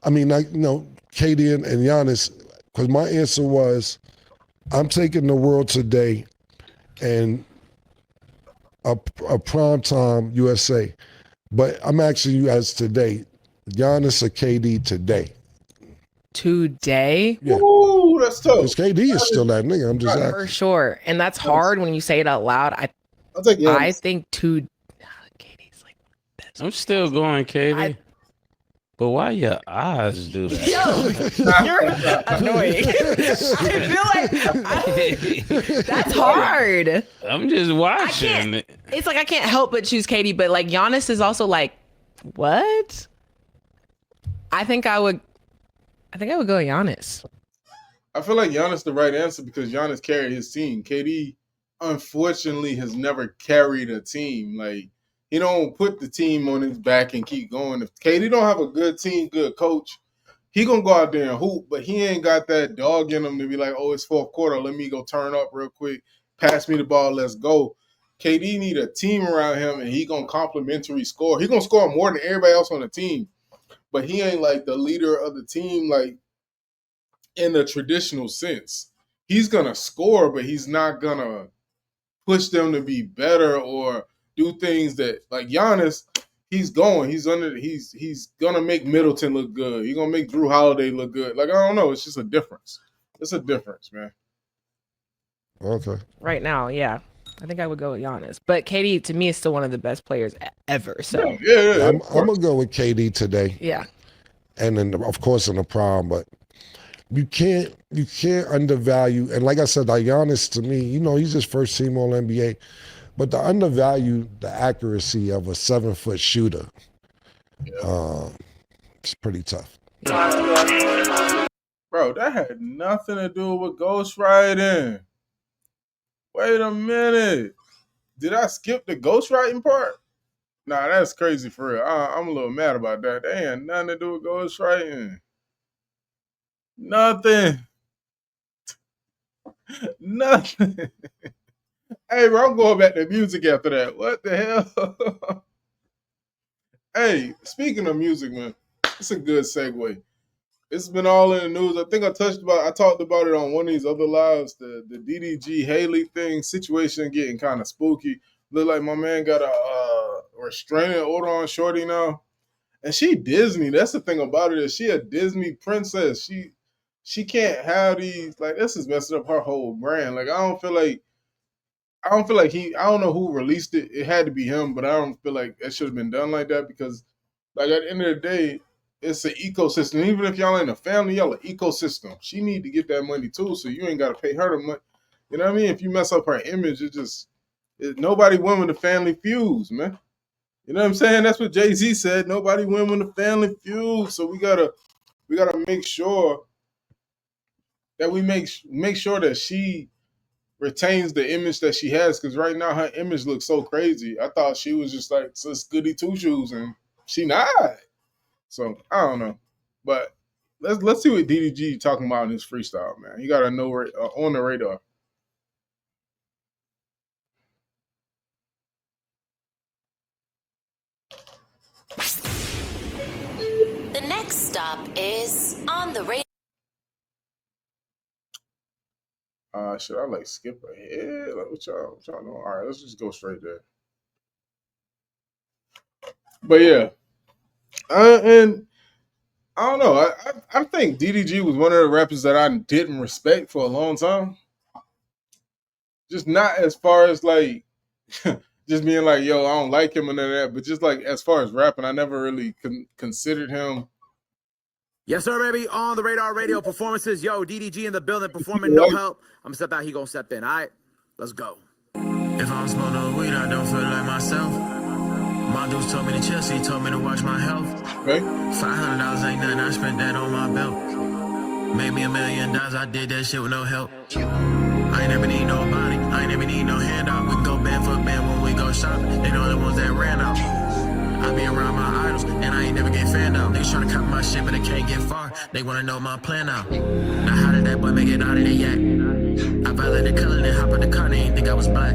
I mean, KD and Giannis, because my answer was I'm taking the world today and a primetime USA. But I'm asking you as today, Giannis or KD today? Today? Yeah. Ooh, that's tough. Because KD is still that nigga. I'm just asking. For sure. And that's hard when you say it out loud. I think I'm still going KD. But why your eyes do that? You're annoying. I feel like that's hard. I'm just watching. It's like I can't help but choose Katie, but like Giannis is also like, what? I think I would go Giannis. I feel like Giannis the right answer because Giannis carried his team. KD, unfortunately, has never carried a team. Like, he don't put the team on his back and keep going. If KD don't have a good team, good coach, he gonna go out there and hoop, but he ain't got that dog in him to be like, oh, it's fourth quarter, let me go turn up real quick, pass me the ball, let's go. KD need a team around him, and he gonna complimentary score. He gonna score more than everybody else on the team, but he ain't like the leader of the team, like in the traditional sense. He's gonna score, but he's not gonna push them to be better or do things that, like Giannis, he's gonna make Middleton look good. He's gonna make Drew Holiday look good. Like, I don't know, it's just a difference. It's a difference, man. Okay. Right now, yeah. I think I would go with Giannis. But KD, to me, is still one of the best players ever. So yeah, I'm gonna go with KD today. Yeah. And then of course in the prime, but you can't undervalue. And like I said, like Giannis, to me, you know, he's just first team All NBA, but to undervalue the accuracy of a 7-foot shooter, it's pretty tough. Bro, that had nothing to do with ghostwriting. Wait a minute. Did I skip the ghostwriting part? Nah, that's crazy for real. I'm a little mad about that. That ain't nothing to do with ghostwriting. Nothing. Nothing. Hey, bro, I'm going back to music after that. What the hell? Hey, speaking of music, man, it's a good segue. It's been all in the news. I think I talked about it on one of these other lives. The DDG Haley thing situation getting kind of spooky. Look like my man got a restraining order on Shorty now, and she Disney. That's the thing about it, is she a Disney princess. She can't have these. Like, this is messing up her whole brand. Like, I don't feel like I don't know who released it. It had to be him, but I don't feel like it should have been done like that, because, like, at the end of the day, it's an ecosystem. Even if y'all ain't a family, y'all an ecosystem. She need to get that money too, so you ain't got to pay her the money. You know what I mean? If you mess up her image, nobody win when the family feuds, man. You know what I'm saying? That's what Jay-Z said. Nobody win when the family feuds. So we gotta make sure that we make sure that she retains the image that she has, because right now her image looks so crazy. I thought she was just like just goody two shoes, and she not. So I don't know, but let's see what DDG talking about in his freestyle, man. You gotta know on the radar. The next stop is on the radar. Should I like skip ahead? Like, what y'all know? All right, let's just go straight there. But yeah, and I don't know. I think DDG was one of the rappers that I didn't respect for a long time. Just not as far as like just being like, yo, I don't like him and none of that, but just like as far as rapping, I never really considered him. Yes, sir, baby. On the radar radio performances. Yo, DDG in the building performing no help. I'm gonna step out, he gonna step in. All right, let's go. If I don't smoke no weed, I don't feel like myself. My dudes told me to chill, so he told me to watch my health. Okay. $500 ain't nothing, I spent that on my belt. Made me $1 million, I did that shit with no help. I ain't never need nobody, I ain't never need no handout. We can go band for band when we go shop. They the only ones that ran out. I be around my idols, and I ain't never get fanned out. Niggas tryna copy my shit, but they can't get far. They wanna know my plan out. Now how did that boy make it out of the yak? I violated the color, then hop in the car, they ain't think I was black.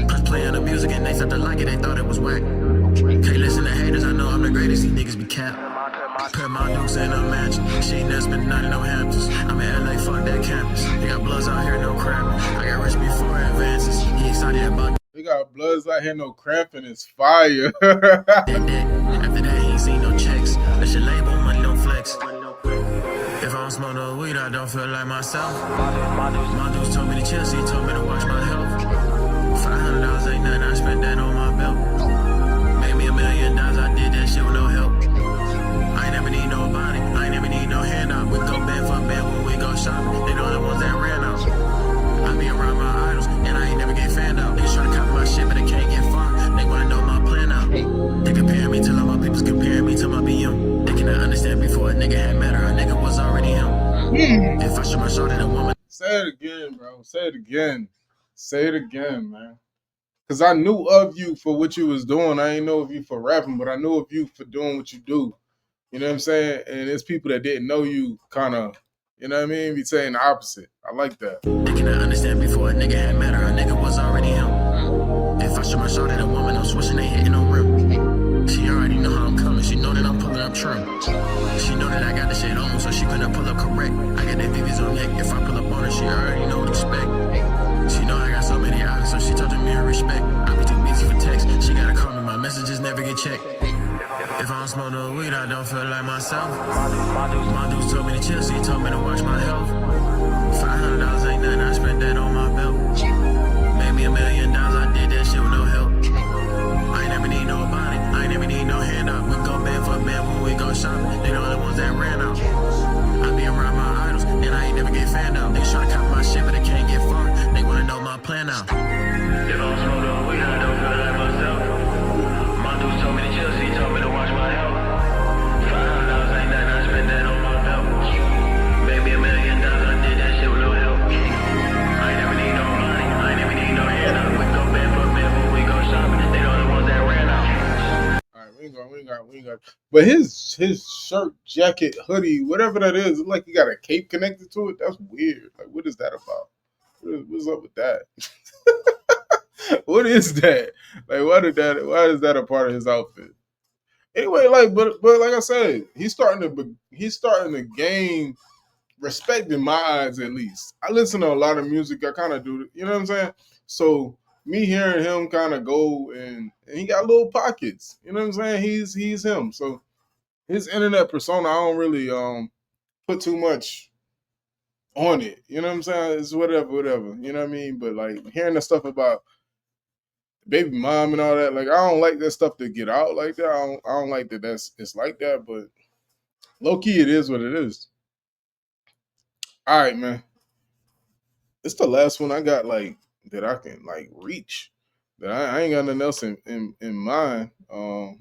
Plus playing the music, and they started to like it, they thought it was whack. Can't listen to haters, I know I'm the greatest, these niggas be capped. Put my dukes in a match, she ain't never spent night in no Hamptons. I'm in LA, fuck that campus. They got bloods out here, no crap. I got rich before advances, he excited about. They got bloods out here, no cramping, it's fire. After that, he ain't seen no checks. That shit label, money don't flex. If I don't smoke no weed, I don't feel like myself. My dudes told me to chill, so he told me to watch my health. $500 ain't nothing, I spent that on my belt. Made me $1 million, I did that shit with no help. I ain't never need nobody, I ain't never need no handout. We go band for band when we go shop. They the only ones that ran out. I be around my idols, and I ain't never get fanned out. Niggas tryna copy my shit, but they can't get far. They wanna know my plan out. They compare me to all my peoples, comparing me to my BM. They cannot understand before a nigga had met her, a nigga was already him. If I show my shoulder, the woman. Say it again, bro. Say it again. Say it again, man. Because I knew of you for what you was doing. I ain't know of you for rapping, but I knew of you for doing what you do. You know what I'm saying? And there's people that didn't know you kind of, you know what I mean, be saying the opposite. I like that. They cannot understand before a nigga had met her, a nigga was already him. If I show my shoulder, the woman, I'm switching, they hitting no rim. She already know how I'm coming, she know that I'm pulling up trim. She know that I got the shit on, so she finna pull up correct. I got that VVS on neck, if I pull up on her, she already know what to expect. She know I got so many options, so she touching me in respect. I be too busy for text, she gotta call me, my messages never get checked. If I don't smoke no weed, I don't feel like myself. My dudes told me to chill, so he told me to watch my health. $500 ain't nothing, I spent that on my belt. Made me $1 million, I did that shit with no help. I ain't never need nobody, I ain't never need no handout. We go band for band when we go shop. They the only ones that ran out. I be around my idols, and get fanned out. They tryna copy my shit, but they can't get far. They wanna know my plan now. If I'm smoking on weed, I don't feel like myself. My dude told me to chill, he told me to watch my health. $500 ain't nothing, I spent that on my belt. Maybe $1 million, I did that shit with no help. I ain't never need no money, I ain't never need no handout. We go barefoot, barefoot, we go shopping. They the only ones that ran out. All right, we ain't got. But his shirt, jacket, hoodie, whatever that is, it's like he got a cape connected to it. That's weird. Like, what is that about? What's up with that? What is that? Like, why is that a part of his outfit? Anyway, but like I said, he's starting to gain respect in my eyes, at least. I listen to a lot of music. I kind of do, you know what I'm saying? So me hearing him kind of go and he got little pockets, you know what I'm saying? He's him. So his internet persona, I don't really put too much on it. You know what I'm saying? It's whatever. You know what I mean? But like hearing the stuff about baby mom and all that, like I don't like that stuff to get out like that. I don't like that it's like that, but low key it is what it is. All right, man. It's the last one I got like that I can like reach. That I ain't got nothing else in mind.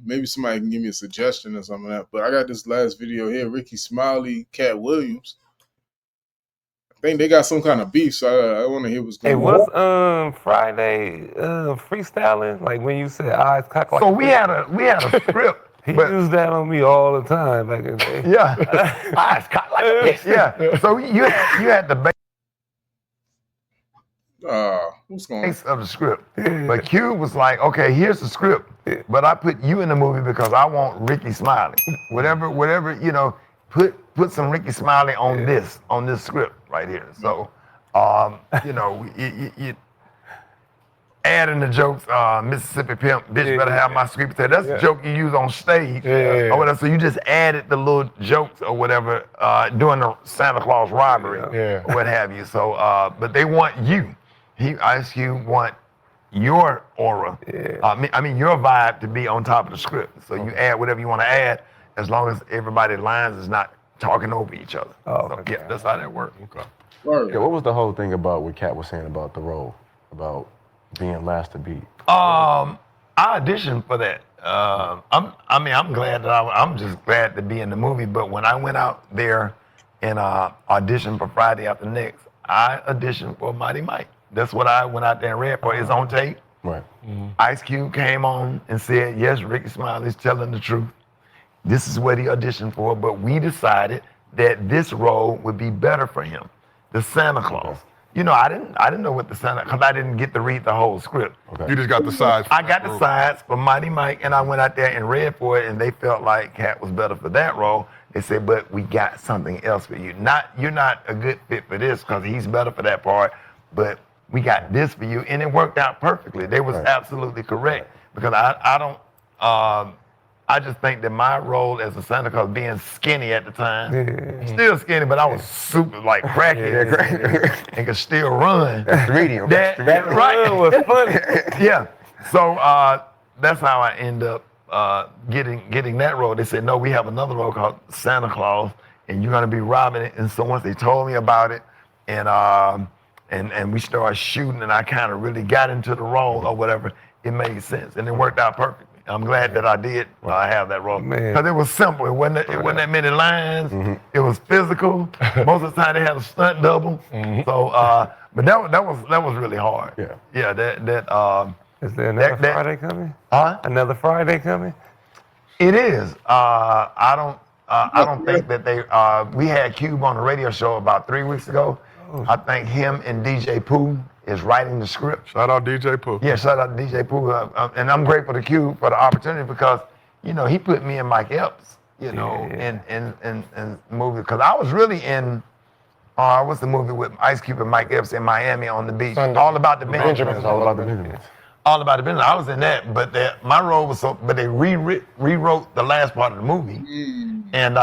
Maybe somebody can give me a suggestion or something like that. But I got this last video here, Ricky Smiley, Cat Williams. I think they got some kind of beef, so I want to hear what's going on. Hey, what's Friday freestyling? Like when you said eyes cocked like So we had a script. he used that on me all the time back in the day. Yeah. Eyes cocked like a bitch. Yeah. So you had the base what's going on? of the script. But Q was like, okay, here's the script. But I put you in the movie because I want Ricky Smiley. Whatever, you know, put some Ricky Smiley on this script right here. So you know, you add in the jokes, Mississippi Pimp, bitch better have my sweet potato. That's a joke you use on stage or whatever. So you just added the little jokes or whatever during the Santa Claus robbery or what have you. So, but they want you. Ice Cube want your aura, I mean your vibe to be on top of the script. So you add whatever you want to add as long as everybody's lines is not talking over each other. So, yeah, that's how that works. Okay. Yeah, what was the whole thing about what Kat was saying about the role, about being last to beat? I auditioned for that. I'm glad that I'm just glad to be in the movie. But when I went out there and auditioned for Friday After Next, I auditioned for Mighty Mike. That's what I went out there and read for. It's on tape. Right. Ice Cube came on and said, yes, Ricky Smiley's telling the truth. This is what he auditioned for, but we decided that this role would be better for him, the Santa Claus. You know, I didn't know what the Santa, because I didn't get to read the whole script. Okay. You just got the sides. I got the sides for Mighty Mike, and I went out there and read for it, and they felt like Cat was better for that role. They said, but we got something else for you. You're not a good fit for this because he's better for that part, but we got this for you, and it worked out perfectly. They was absolutely correct because I just think that my role as a Santa Claus, being skinny at the time, still skinny, but I was super like cracky and could still run. That's the medium. That right was funny. Yeah. So that's how I end up getting that role. They said, no, we have another role called Santa Claus, and you're gonna be robbing it. And so once they told me about it, and we started shooting, and I kind of really got into the role or whatever, it made sense, and it worked out perfectly. I'm glad that I did have that role. Because it was simple. It wasn't that many lines. It was physical. Most of the time they had a stunt double. So, but that was really hard. Yeah. Yeah. Is there another Friday coming? Huh? Another Friday coming? It is. I don't think that they. We had Cube on the radio show about 3 weeks ago. I think him and DJ Pooh is writing the script. Shout out DJ Pooh. Yeah, shout out to DJ Pooh. And I'm grateful to Cube for the opportunity because, you know, he put me and Mike Epps, you know, in movie. Because I was really in, what's the movie with Ice Cube and Mike Epps in Miami on the beach? All About the Benjamins. All About the Benjamins. All About the Benjamins. I was in that, but my role was but they rewrote the last part of the movie. And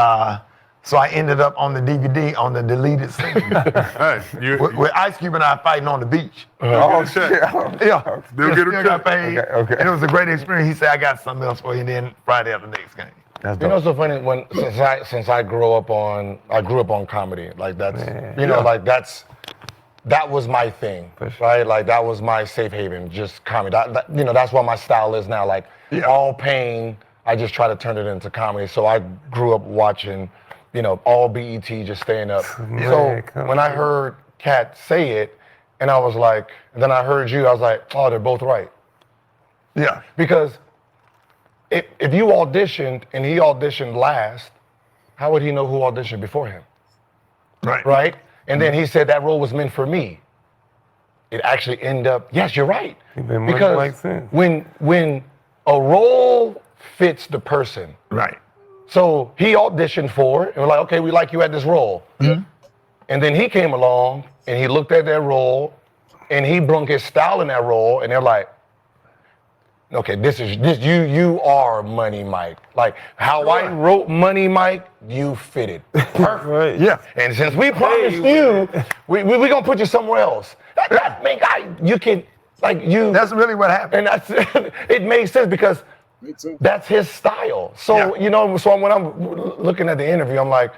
so I ended up on the DVD on the deleted scene. With Ice Cube and I fighting on the beach. Oh, shit. Yeah. Still get a got paid. Okay. And it was a great experience. He said, I got something else for you. And then Friday After Next game. That's You know, dope. it's so funny when since I grew up on comedy. Like that's like that was my thing, right? Like that was my safe haven, just comedy. That's what my style is now. Like all pain, I just try to turn it into comedy. So I grew up watching, all BET, just staying up. So when I heard Cat say it, and I was like, and then I heard you, I was like, oh, they're both right. Yeah. Because if you auditioned and he auditioned last, how would he know who auditioned before him? Right. Right? And then he said that role was meant for me. It actually ended up, yes, you're right. Because when a role fits the person. Right. So he auditioned for it and we're like, okay, we like you at this role. Mm-hmm. And then he came along and he looked at that role and he brung his style in that role and they're like, okay, you are Money Mike. Like how I wrote Money Mike, you fitted. Perfect. Right. Yeah. And since we promised you, we gonna put you somewhere else. You can, like you. That's really what happened. And it made sense because that's his style. So, so when I'm looking at the interview, I'm like,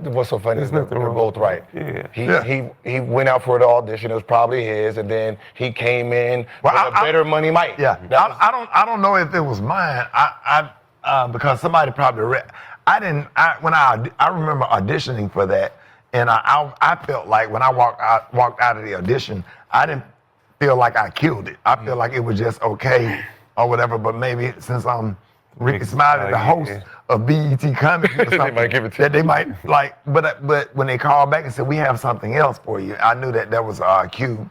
what's so funny is they're both right. Yeah. He went out for the audition. It was probably his, and then he came in with a better Money Mike. Yeah. I don't know if it was mine. Because somebody probably I remember auditioning for that, and I felt like when I walked out of the audition, I didn't feel like I killed it. I feel like it was just okay or whatever. But maybe since I'm Ricky Smiley, the host of BET Comedy, or something, they might give it to they might like. But when they called back and said we have something else for you, I knew that was Q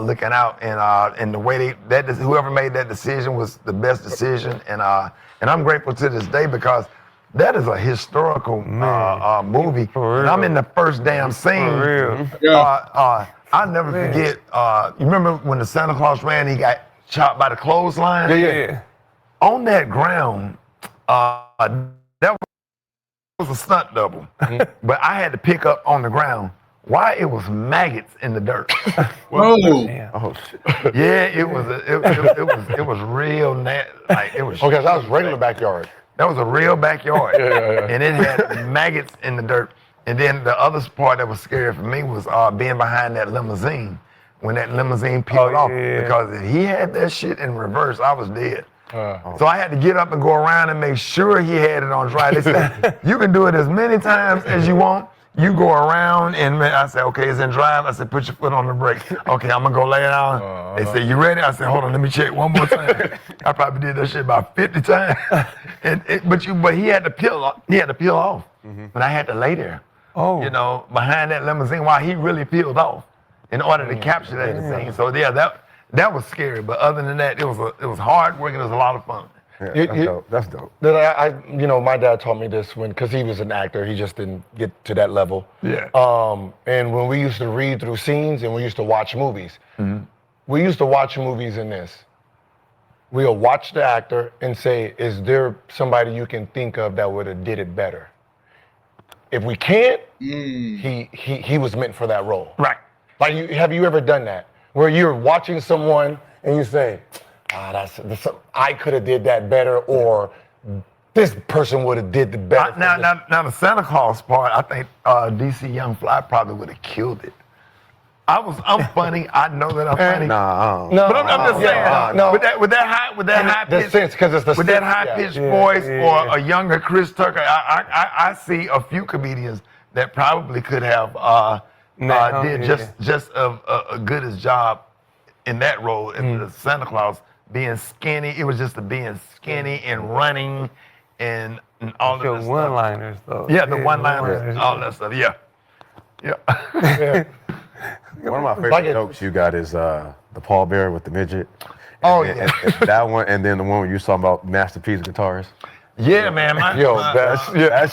looking out, and the way whoever made that decision was the best decision, and I'm grateful to this day because that is a historical movie. And I'm in the first damn scene. For real. I'll never forget. You remember when the Santa Claus ran? He got chopped by the clothesline. Yeah. On that ground, that was a stunt double, but I had to pick up on the ground. Why it was maggots in the dirt? Whoa! Oh shit! Yeah, it was real like it was. Okay, that was regular backyard. That was a real backyard, and it had maggots in the dirt. And then the other part that was scary for me was being behind that limousine when that limousine peeled off, because if he had that shit in reverse, I was dead. So I had to get up and go around and make sure he had it on dry. They said, you can do it as many times as you want. You go around and I said, okay, it's in drive. I said, put your foot on the brake. Okay, I'm gonna go lay it down. They said, you ready? I said, hold on, let me check one more time. I probably did that shit about 50 times. But he had to peel off. But I had to lay there. Behind that limousine while he really peeled off in order to capture that scene. So yeah, that was scary. But other than that, it was hard work and it was a lot of fun. Yeah, that's dope. My dad taught me this because he was an actor. He just didn't get to that level. Yeah. And when we used to read through scenes and we used to watch movies, we used to watch movies in this. We'll watch the actor and say, is there somebody you can think of that would have did it better? If we can't, he was meant for that role. Right. Like, have you ever done that? Where you're watching someone and you say, I could have did that better, or this person would have did the better. Now the Santa Claus part, I think DC Young Fly probably would have killed it. I'm funny. I know that I'm funny. But I'm just saying. With that high pitched voice, or a younger Chris Tucker, I see a few comedians that probably could have did just a good as job in that role as the Santa Claus. Being skinny, it was just being skinny and running and all of the one-liners though. Yeah, the one-liners, all that stuff. Yeah. One of my favorite jokes you got is the Paul Bear with the midget. And that one, and then the one where you talking about Masterpiece guitars. Yeah, man. That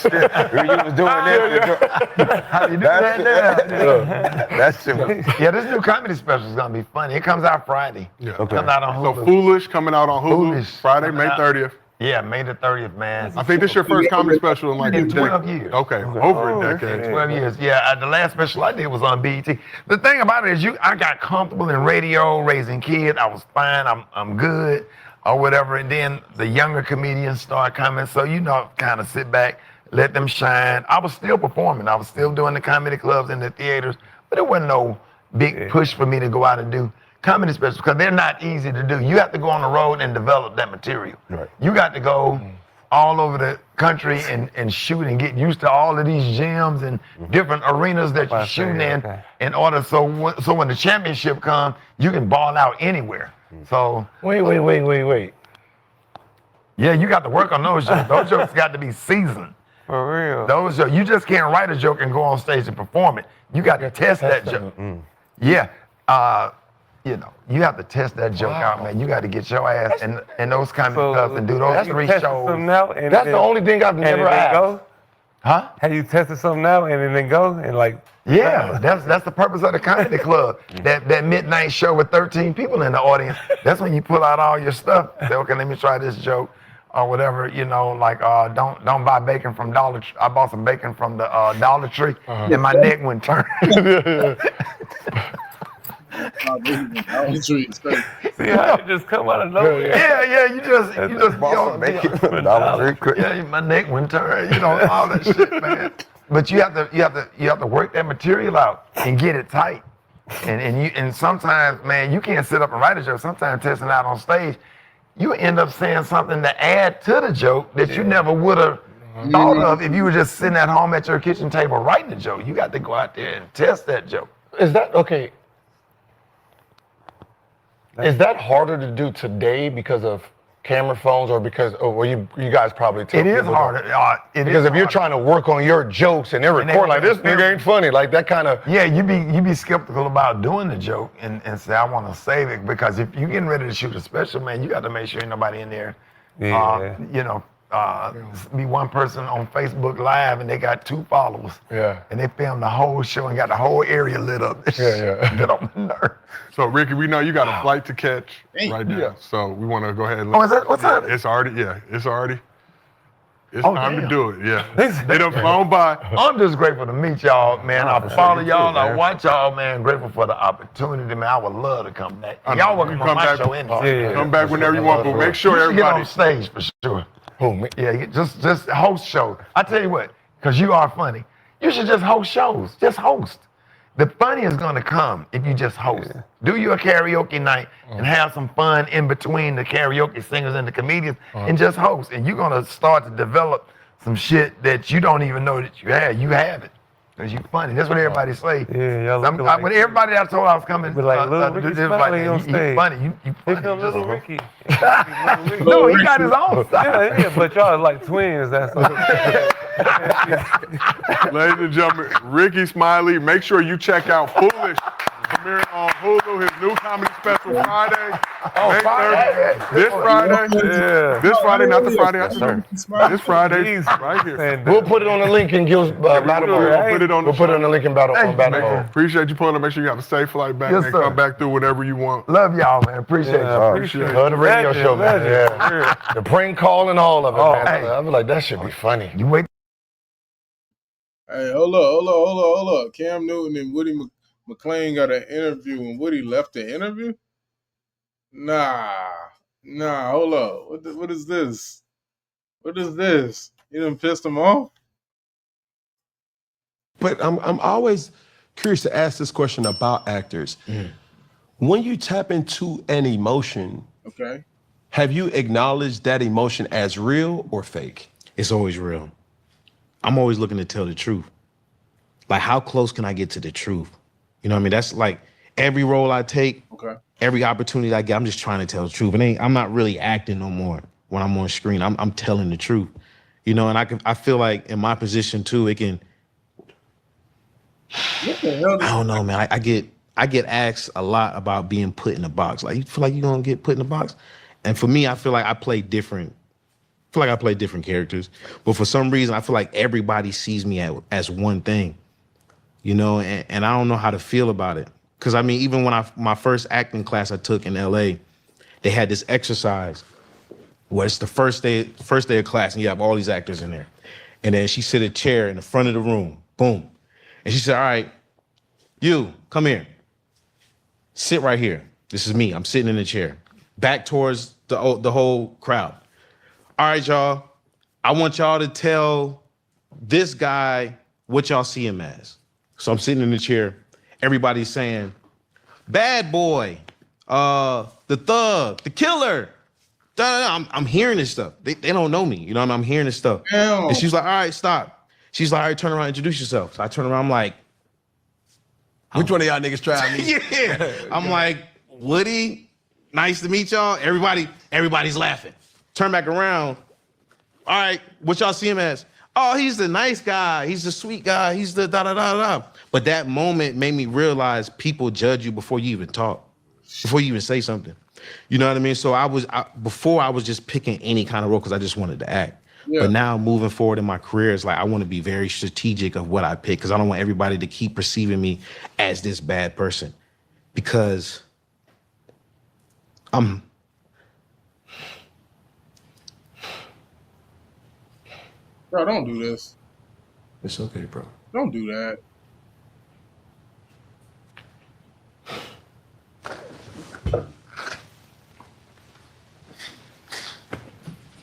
shit. You was doing that. How you do that shit. Yeah, this new comedy special is gonna be funny. It comes out Friday. Yeah. Okay. Comes out on Hulu. So Foolish coming out on Hulu Friday, May 30th. Yeah, May the 30th, man. I think this is your first comedy special in like in 12 years. Okay, over a decade. 12 years. Yeah, the last special I did was on BET. The thing about it is, I got comfortable in radio, raising kids. I was fine. I'm good. or whatever, and then the younger comedians start coming. So kind of sit back, let them shine. I was still performing. I was still doing the comedy clubs and the theaters, but it wasn't no big push for me to go out and do comedy specials because they're not easy to do. You have to go on the road and develop that material. Right. You got to go all over the country and shoot and get used to all of these gyms and different arenas that you're shooting in order so when the championship comes, you can ball out anywhere. So Wait. yeah, you got to work on those jokes. Those jokes got to be seasoned. For real. Those jokes, you just can't write a joke and go on stage and perform it. You got to test that joke. Yeah. You have to test that joke out, man. You got to get your ass and those kind of stuff and do those 3 shows. That's the only thing I've never asked. Huh? Have you tested something out and then go and like? Yeah, that's the purpose of the comedy club. That midnight show with 13 people in the audience. That's when you pull out all your stuff. Say, okay, let me try this joke or whatever. Don't buy bacon from Dollar Tree. I bought some bacon from the Dollar Tree, and my neck went turn. See how it just come out of nowhere? Yeah, you just bought some bacon from Dollar Tree. Yeah, my neck went turn. All that shit, man. But you have to work that material out and get it tight. And sometimes, man, you can't sit up and write a joke. Sometimes testing out on stage, you end up saying something to add to the joke that you never would have thought of if you were just sitting at home at your kitchen table writing the joke. You got to go out there and test that joke. Is that okay? Is that harder to do today because of camera phones or because you guys probably tell It is people harder. because if you're trying to work on your jokes and they're recording like this nigga ain't funny, like that kind of. Yeah, you be skeptical about doing the joke and say I want to save it because if you're getting ready to shoot a special, man, you got to make sure ain't nobody in there. Be one person on Facebook Live and they got 2 followers. Yeah. And they filmed the whole show and got the whole area lit up. Get on my nerves. So Ricky, we know you got a flight to catch right now. So we want to go ahead and is that what's up? It's already It's Oh, time to damn. do it, yeah. They done flown by. I'm just grateful to meet y'all, man. I follow y'all, I watch y'all, man. Grateful for the opportunity, man. I would love to come back. Y'all welcome on my show anytime. Come back whenever you want, but make sure You should get everybody. on stage for sure. Yeah, just host shows. I tell you what, because you are funny, you should just host shows. Just host. The funny is going to come if you just host. Do your karaoke night and have some fun in between the karaoke singers and the comedians and just host. And you're going to start to develop some shit that you don't even know that you have. You have it. Because you funny. That's what everybody say. Yeah, y'all. When everybody I told I was coming, Little Ricky Smiley on you stage. funny. You funny. Little Ricky. No, he got his own style. Yeah, but y'all are like twins. That's Ladies and gentlemen, Ricky Smiley. Make sure you check out Foolish. Premiering on Hulu, his new comedy special Friday. May 30th. This Friday. Yeah. This Friday, not the Friday after. This Friday, right here. We'll put it on the link in Gil's Battle Bowl. We'll put it on the link in Battle Bowl. Appreciate you pulling up. Make sure you have a safe flight back and come back through whenever you want. Love y'all, man. Appreciate y'all. Love the radio show, man. Yeah. The prank call and all of it, man. I was like, that should be funny. You wait. Hey, hold up. Cam Newton and Woody McClain got an interview and Woody left the interview? Nah, hold up. What is this? What is this? You done pissed him off? But I'm always curious to ask this question about actors. When you tap into an emotion, Okay. have you acknowledged that emotion as real or fake? It's always real. I'm always looking to tell the truth. Like, how close can I get to the truth? You know what I mean? That's like every role I take, every opportunity I get, I'm just trying to tell the truth. And I'm not really acting no more when I'm on screen. I'm telling the truth. You know, and I feel like in my position too, it can. What the hell? I don't know, man. I get asked a lot about being put in a box. Like, you feel like you're gonna get put in a box? And for me, I feel like I play different. I feel like I play different characters. But for some reason, I feel like everybody sees me as one thing. You know, and I don't know how to feel about it. Cause I mean, even when my first acting class I took in LA, they had this exercise where it's the first day of class and you have all these actors in there. And then she sit a chair in the front of the room, boom. And she said, all right, you, come here. Sit right here. This is me, I'm sitting in the chair. Back towards the whole crowd. All right, y'all. I want y'all to tell this guy what y'all see him as. So I'm sitting in the chair. Everybody's saying, bad boy, the thug, the killer. I'm hearing this stuff. They don't know me. You know what I mean? I'm hearing this stuff. Damn. And she's like, all right, stop. She's like, all right, turn around, introduce yourself. So I turn around, I'm like, which one of y'all niggas trying me? yeah. I'm like, Woody, nice to meet y'all. Everybody's laughing. Turn back around. All right, what y'all see him as? Oh, he's the nice guy. He's the sweet guy. He's the da-da-da-da. But that moment made me realize people judge you before you even talk, before you even say something. You know what I mean? So before I was just picking any kind of role because I just wanted to act. Yeah. But now moving forward in my career, it's like I want to be very strategic of what I pick because I don't want everybody to keep perceiving me as this bad person because I'm... Bro, don't do this. It's okay, bro. Don't do that.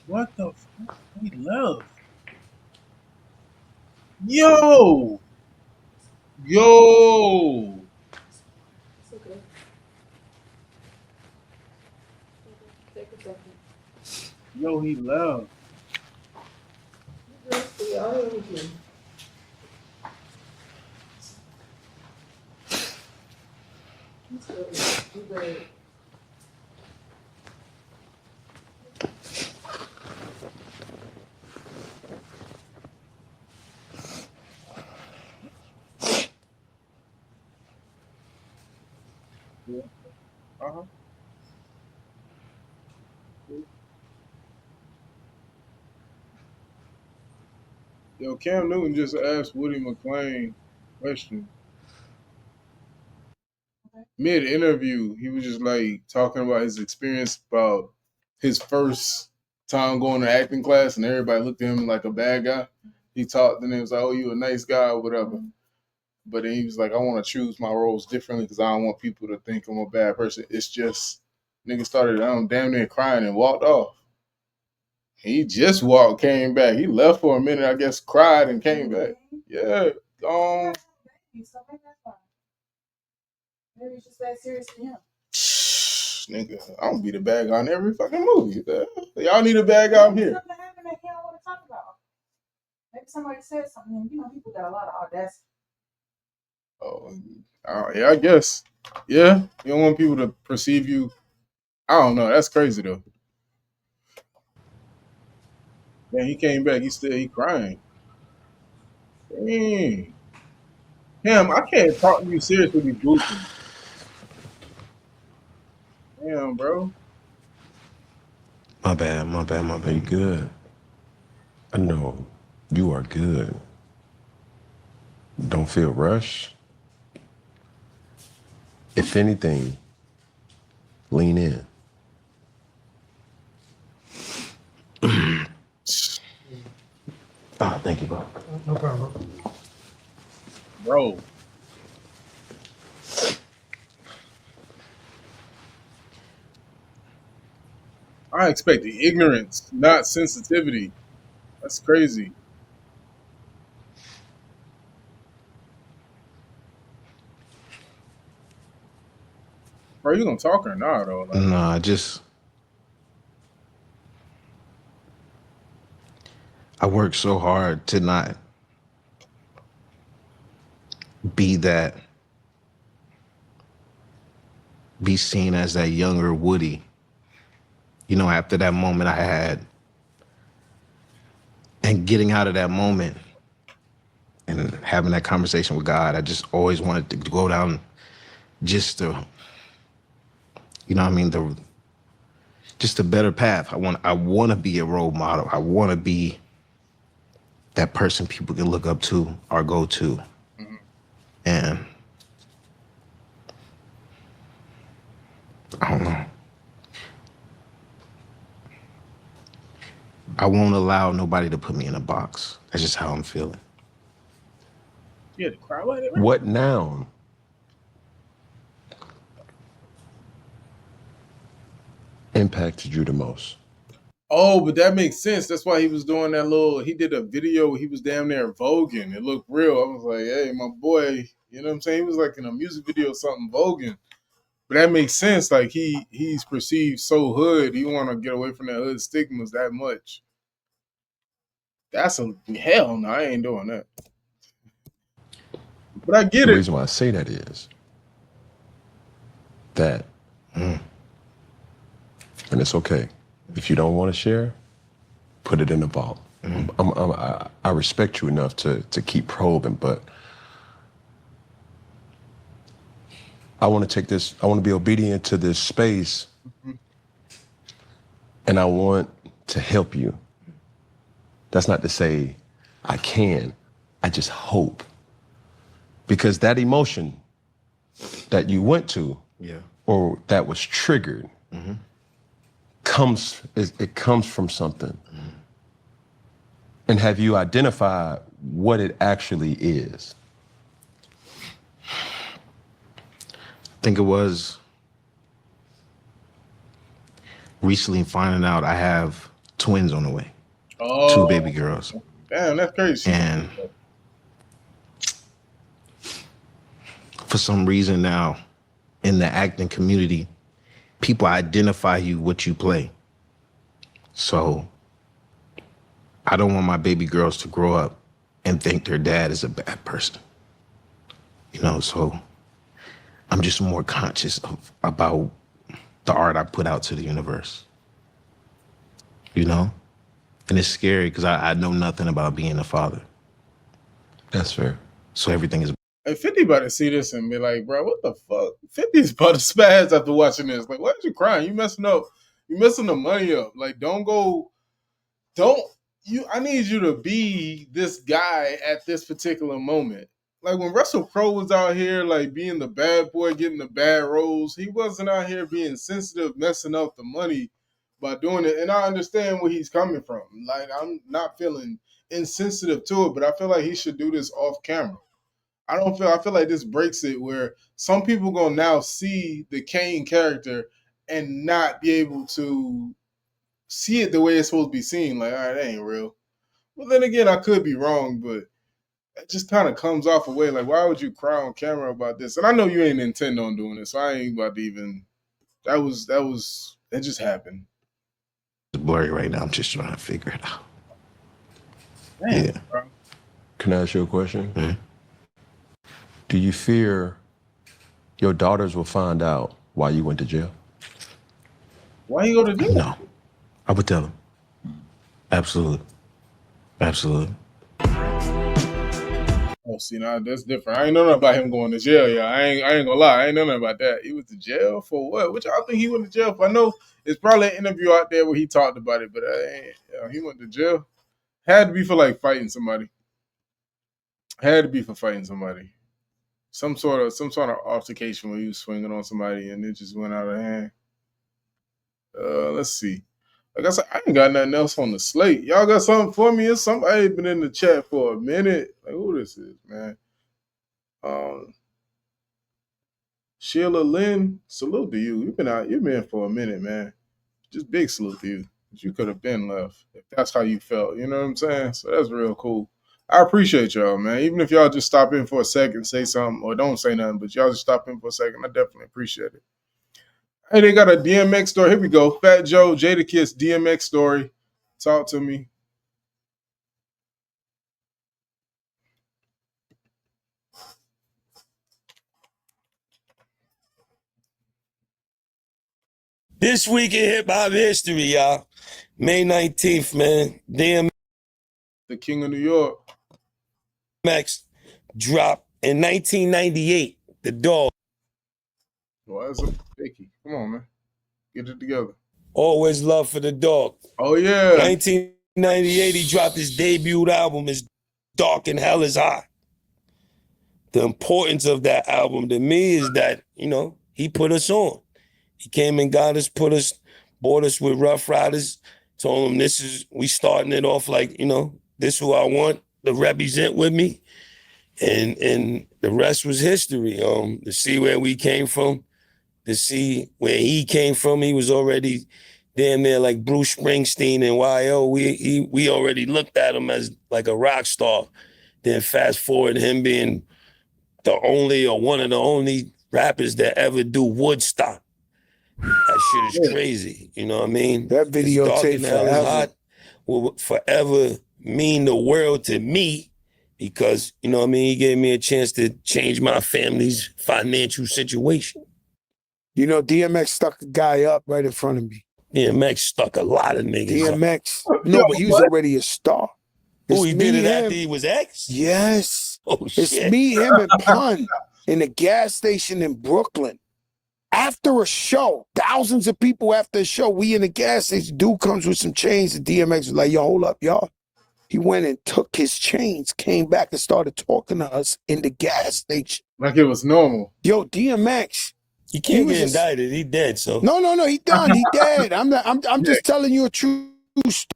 What the fuck? We love. Yo! Yo! It's okay. Take a second. Yo, he left. See, I hear with you. It's good. You great. Yeah. Uh-huh. Yo, Cam Newton just asked Woody McClain a question. Mid-interview, he was just like talking about his experience about his first time going to acting class, and everybody looked at him like a bad guy. He talked, and it was like, "Oh, you a nice guy," or whatever. But then he was like, "I want to choose my roles differently because I don't want people to think I'm a bad person." It's just nigga started damn near crying and walked off. He just walked, came back. He left for a minute, I guess, cried and came back. Yeah. Maybe it's just that serious to him. Nigga, I don't be the bad guy in every fucking movie. Y'all need a bad guy. I'm here. Something happened that he don't want to talk about. Maybe somebody said something. And, people got a lot of audacity. Yeah, I guess. Yeah, you don't want people to perceive you. I don't know. That's crazy though. Man, he came back. He crying. Dang. Damn, I can't talk to you serious with these goofy. Damn, bro. My bad. You good. I know you are good. Don't feel rushed. If anything, lean in. Thank you, bro. No problem. Bro. I expected ignorance, not sensitivity. That's crazy. Bro, you gonna talk or not, though? Like, Nah, I work so hard to not be seen as that younger Woody. After that moment I had, and getting out of that moment and having that conversation with God, I just always wanted to go down just the better path. I want to be a role model. I want to be that person people can look up to or go to. Mm-hmm. And I don't know. I won't allow nobody to put me in a box. That's just how I'm feeling. You had to cry like that, right? What now? impacted you the most? Oh, but that makes sense. That's why he was doing that he did a video, he was damn near voguing. It looked real. I was like, hey, my boy, you know what I'm saying? He was like in a music video or something voguing. But that makes sense. Like he's perceived so hood. He want to get away from that hood stigmas that much. That's a hell no, I ain't doing that. But I get The it. reason why I say that is that, and it's okay. If you don't want to share, put it in the vault. I respect you enough to keep probing, but I want to take this, I want to be obedient to this space, and I want to help you. That's not to say I can, I just hope. Because that emotion that you went to, or that was triggered, comes from something. And have you identified what it actually is? I think it was recently finding out I have twins on the way. Oh, 2 baby girls. Damn, that's crazy. And for some reason now, in the acting community, people identify you what you play. So I don't want my baby girls to grow up and think their dad is a bad person. You know, so I'm just more conscious about the art I put out to the universe. You know? And it's scary because I know nothing about being a father. That's fair. So everything is. Hey, 50 about to see this and be like, bro, what the fuck? 50's about to spaz after watching this. Like, why are you crying? You messing up. You messing the money up. Like, I need you to be this guy at this particular moment. Like, when Russell Crowe was out here, like, being the bad boy, getting the bad roles, he wasn't out here being sensitive, messing up the money by doing it. And I understand where he's coming from. Like, I'm not feeling insensitive to it, but I feel like he should do this off camera. I feel like this breaks it where some people gonna now see the Kane character and not be able to see it the way it's supposed to be seen. Like, all right, that ain't real. Well, then again, I could be wrong, but it just kind of comes off a way like, why would you cry on camera about this? And I know you ain't intend on doing this, so I ain't about to even. It just happened. It's blurry right now. I'm just trying to figure it out. Damn, yeah. Bro. Can I ask you a question? Do you fear your daughters will find out why you went to jail? Why you go to jail? No. I would tell them. Absolutely. Absolutely. Oh, see, now that's different. I ain't know nothing about him going to jail. Yeah, I ain't gonna lie. I ain't know nothing about that. He went to jail for what? Which I think he went to jail for. I know it's probably an interview out there where he talked about it, but he went to jail. Had to be for like fighting somebody. Had to be for fighting somebody. Some sort of altercation where he was swinging on somebody and it just went out of hand. Let's see. Like I said, I ain't got nothing else on the slate. Y'all got something for me? Or somebody been in the chat for a minute. Like who this is, man? Sheila Lynn, salute to you. You've been for a minute, man. Just big salute to you. You could have been left if that's how you felt. You know what I'm saying? So that's real cool. I appreciate y'all, man. Even if y'all just stop in for a second, say something, or don't say nothing, but y'all just stop in for a second, I definitely appreciate it. Hey, they got a DMX story. Here we go. Fat Joe, Jadakiss, DMX story. Talk to me. This week in hip hop history, y'all. May 19th, man. DMX. The King of New York. DMX dropped in 1998. The Dog. Why is it Vicky? Come on, man. Get it together. Always Love for the Dog. Oh, yeah. 1998, he dropped his debut album, It's Dark and Hell is High. The importance of that album to me is that, you know, he put us on. He came and got us, bought us with Rough Riders, told them we starting it off like, you know, this who I want to represent with me. And the rest was history. To see where we came from, to see where he came from. He was already damn near like Bruce Springsteen and YO. We already looked at him as like a rock star. Then fast forward him being the only or one of the only rappers that ever do Woodstock. That shit is crazy. You know what I mean? That video Dark tape and Hell is forever. Hot will forever mean the world to me because, you know what I mean, he gave me a chance to change my family's financial situation. You know, DMX stuck a guy up right in front of me. DMX stuck a lot of niggas up. DMX. No, but he was already a star. Oh, he It's did me, it him. after he was ex? Yes. Oh, It's shit. me, him, and Pun in a gas station in Brooklyn. After a show, thousands of people after a show, we in the gas station. Dude comes with some chains, and DMX was like, yo, hold up, y'all. He went and took his chains, came back and started talking to us in the gas station. Like it was normal. Yo, DMX. He can't was get just- indicted. He dead, so. No, he done. He dead. I'm just telling you a true story.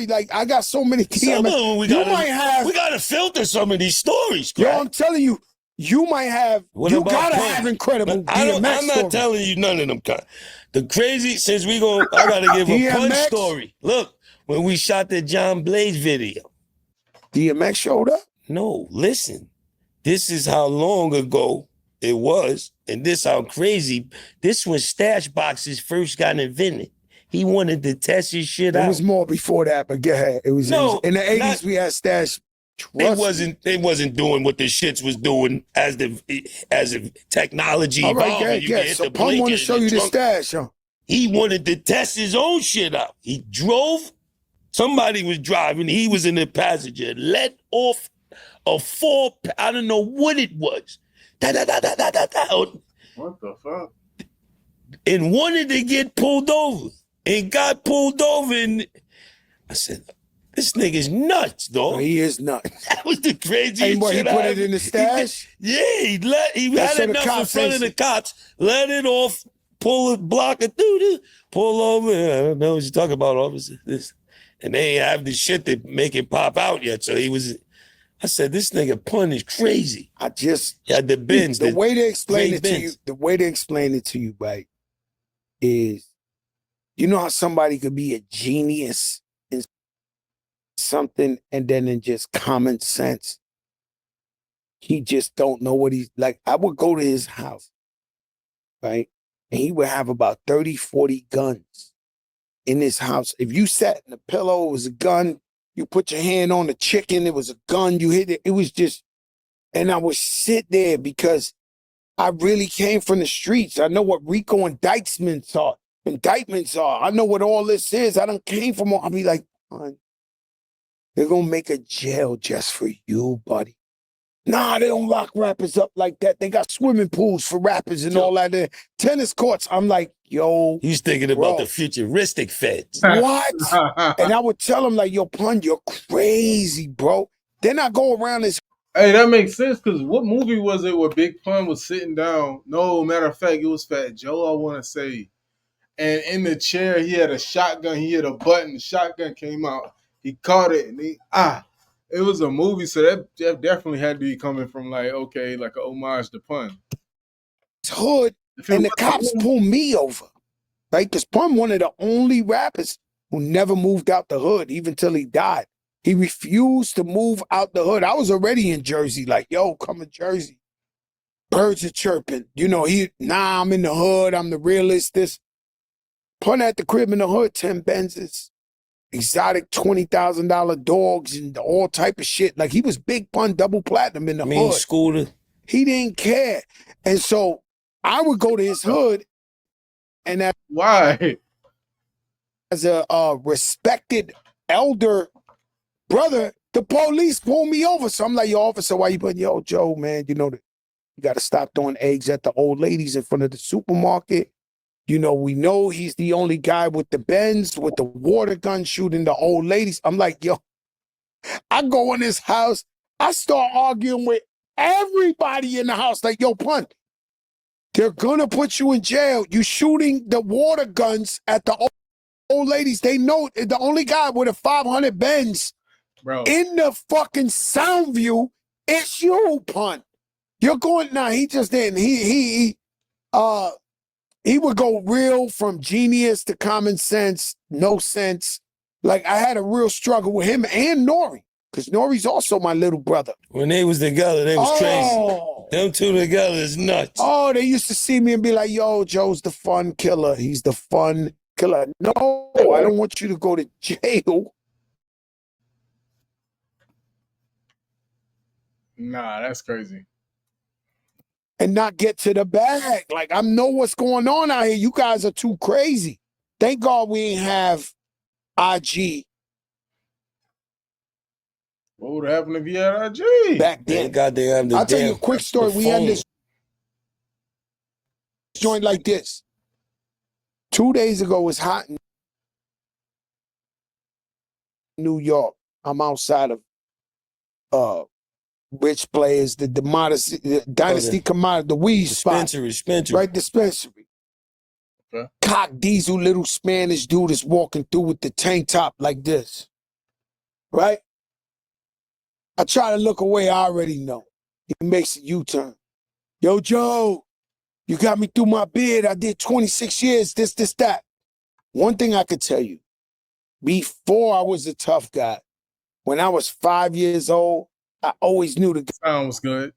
Like, I got so many Some of DMX. them we gotta filter some of these stories, Yo, Crack. I'm telling you, you might have, What you about gotta Pun? have incredible But I'm DMX not stories. telling you none of them. The crazy, since I gotta give a Pun DMX? story. Look, when we shot the John Blaze video. DMX showed up? No, listen. This is how long ago it was, and this how crazy. This when stash boxes first got invented. He wanted to test his shit out. It was more before that, but go ahead. It was in the 80s we had stash. They wasn't doing what the shits was doing as the technology All right, evolved. yeah. So Pun wanted to show you the stash, huh? He wanted to test his own shit out. He drove. Somebody was driving. He was in the passenger. Let off a I don't know what it was. What the fuck? And wanted to get pulled over. And got pulled over. And I said, this nigga's nuts, dog. Oh, he is nuts. That was the craziest Hey, boy, he shit put I it ever- in the stash? He That's had so the enough in cop front of faced the it. cops, let it off, pull it, block it, pull over. I don't know what you're talking about, officer. This. And they ain't have the shit to make it pop out yet. So I said, this nigga Pun is crazy. He had the bins. The way they explain gray it to you, bins. the way they explain it to you, right, is you know how somebody could be a genius in something and then in just common sense, he just don't know what he's like. I would go to his house, right? And he would have about 30, 40 guns in his house. If you sat in the pillow, it was a gun. You put your hand on the chicken, it was a gun. You hit it. It was just, and I would sit there because I really came from the streets. I know what RICO indictments are. I know what all this is. I done came from all. I'll be like, they're gonna make a jail just for you, buddy. Nah, they don't lock rappers up like that. They got swimming pools for rappers and all that. There. Tennis courts. I'm like, yo. He's thinking about the futuristic feds. What? And I would tell him, like, yo, Pun, you're crazy, bro. Then I go around this. Hey, that makes sense because what movie was it where Big Pun was sitting down? No, matter of fact, it was Fat Joe, I want to say. And in the chair, he had a shotgun. He hit a button. The shotgun came out. He caught it. And it was a movie. So that definitely had to be coming from like an homage to Pun. Hood, and the cops pulled me over, right? Because Pun one of the only rappers who never moved out the hood, even till he died. He refused to move out the hood. I was already in Jersey, like, yo, come to Jersey. Birds are chirping. You know, I'm in the hood. I'm the realist. This Pun at the crib in the hood, 10 Benzes, exotic $20,000 dogs and all type of shit. Like, he was Big Pun, double platinum in the hood. Scooter. He didn't care. And so I would go to his hood, and why? As a respected elder brother, the police pulled me over. So I'm like, yo, officer, why you putting, yo, Joe, man, you know, you got to stop throwing eggs at the old ladies in front of the supermarket. You know, we know he's the only guy with the Benz, with the water gun shooting the old ladies. I'm like, yo, I go in his house, I start arguing with everybody in the house, like, yo, Pun, they're gonna put you in jail. You shooting the water guns at the old ladies. They know the only guy with a 500 Benz Bro. in the fucking sound view is you, Pun. You're going nah, he just didn't. He would go real from genius to common sense, no sense. Like I had a real struggle with him and Nori, because Nori's also my little brother. When they was together, they was crazy. Them two together is nuts. Oh, they used to see me and be like, yo, Joe's the fun killer. He's the fun killer. No, I don't want you to go to jail. Nah, that's crazy. And not get to the bag. Like, I know what's going on out here. You guys are too crazy. Thank God we ain't have IG. What would happen if you had IG? Back then. Thank God they have the I'll tell you a damn- quick story. the We had phone. this joint like this. 2 days ago, it was hot in New York. I'm outside of rich players, the Dynasty Commodity, the weed spot. Dispensary. Right, dispensary. Okay. Cock diesel little Spanish dude is walking through with the tank top like this. Right? I try to look away, I already know. He makes a U-turn. Yo, Joe, you got me through my bid. I did 26 years, this, that. One thing I could tell you, before I was a tough guy, when I was 5 years old, I always knew the sounds good.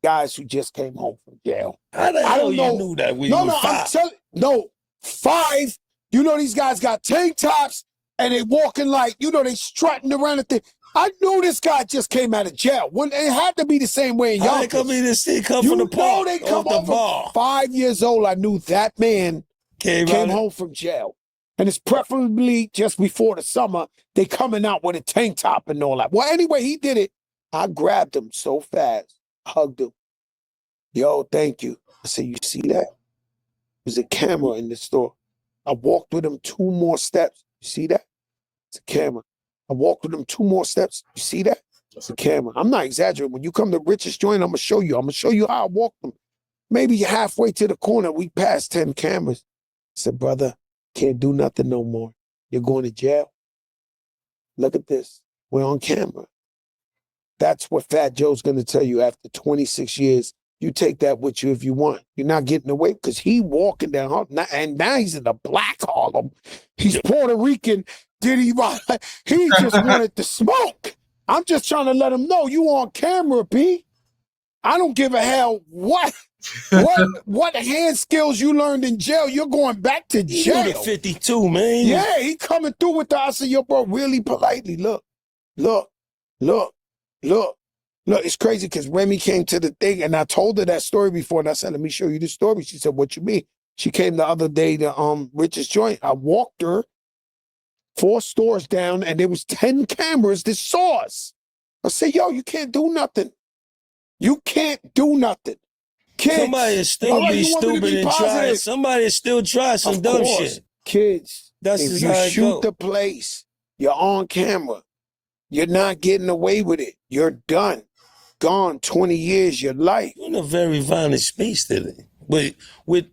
Guys who just came home from jail. How the I hell don't you know. knew that when No, you were no, I'm 5? telling. No, 5. You know these guys got tank tops and they walking like, you know, they strutting around the thing. I knew this guy just came out of jail. When it had to be the same way in How y'all. they come in this shit come from the park, They come off the home from bar. 5 years old. I knew that man Came home from jail. And it's preferably just before the summer, they coming out with a tank top and all that. Well, anyway, he did it. I grabbed him so fast, hugged him. Yo, thank you. I said, you see that? There's a camera in the store. I walked with him 2 more steps. You see that? It's a camera. I walked with him 2 more steps. You see that? It's a camera. I'm not exaggerating. When you come to Richest Joint, I'm going to show you. I'm going to show you how I walked him. Maybe halfway to the corner, we passed 10 cameras. I said, brother, can't do nothing no more. You're going to jail. Look at this. We're on camera. That's what Fat Joe's going to tell you after 26 years. You take that with you if you want. You're not getting away because he walking down Harlem. And now he's in the black Harlem. He's Puerto Rican. He just wanted to smoke. I'm just trying to let him know you on camera, P. I don't give a hell what hand skills you learned in jail. You're going back to jail. You the 52, man. Yeah, he coming through with the, I said, yo, bro, really politely, look. It's crazy because Remy came to the thing and I told her that story before and I said, let me show you the story. She said, what you mean? She came the other day to Richest Joint. I walked her 4 stores down and there was 10 cameras that saw us. I said, yo, you can't do nothing. You can't do nothing. Kids, Somebody is still all right, be you want me to stupid be and try. positive? Somebody still try some Of dumb course. shit. Kids, That's if just you how it shoot go. the place, you're on camera. You're not getting away with it. You're done. Gone 20 years, your life. You're in a very violent space today. But with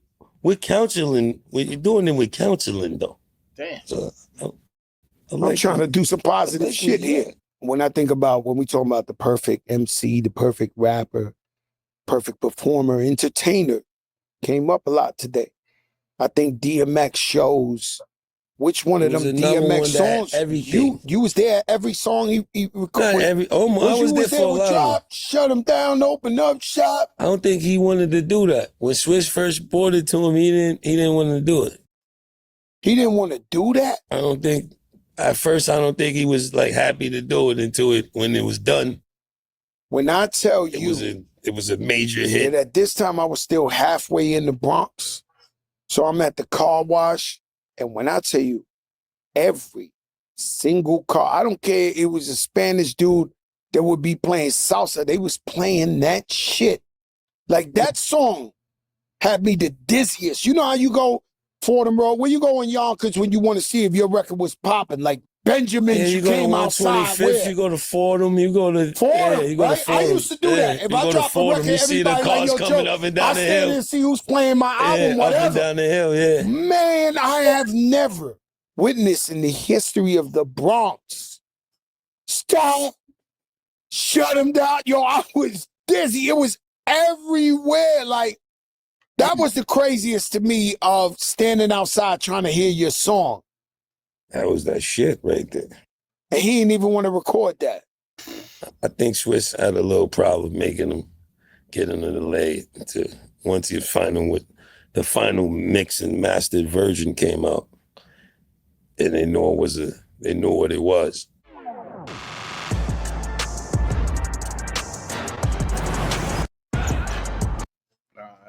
counseling, you're doing it with counseling though. Damn. So, I'm trying to do some positive shit here. When I think about, when we talk about the perfect MC, the perfect rapper, perfect performer, entertainer, came up a lot today. I think DMX shows which one of It was them the number DMX one that had songs. everything. You was there at every song he recorded. I was there for a with lot of Drop, Shut him down, open up shop. I don't think he wanted to do that. When Swiss first brought it to him, he didn't want to do it. He didn't want to do that? I don't think he was like happy to do it when it was done. When I tell you, it was a major hit. And at this time I was still halfway in the Bronx. So I'm at the car wash. And when I tell you, every single car, I don't care, it was a Spanish dude that would be playing salsa. They was playing that shit. Like that song had me the dizziest. You know how you go Fordham Road? Where you go in Yonkers when you want to see if your record was popping? Like Benjamin's, Yeah, you go came to outside 125th, where? you go to Fordham, you go to Fordham, you go to right? Fordham. I used to do that. If you I go to drop a Fordham, record, you see the everybody cars like, yo, coming Joe, up and down I the stand hill. and see who's playing my album, Up whatever. and down the hill, yeah. Man, I have never witnessed in the history of the Bronx. Stop. Shut him down. Yo, I was dizzy. It was everywhere. Like, that was the craziest to me of standing outside trying to hear your song. That was that shit right there. And he didn't even want to record that. I think Swiss had a little problem making him get into the lay to once he final with the final mix and mastered version came out. And they knew it was they knew what it was.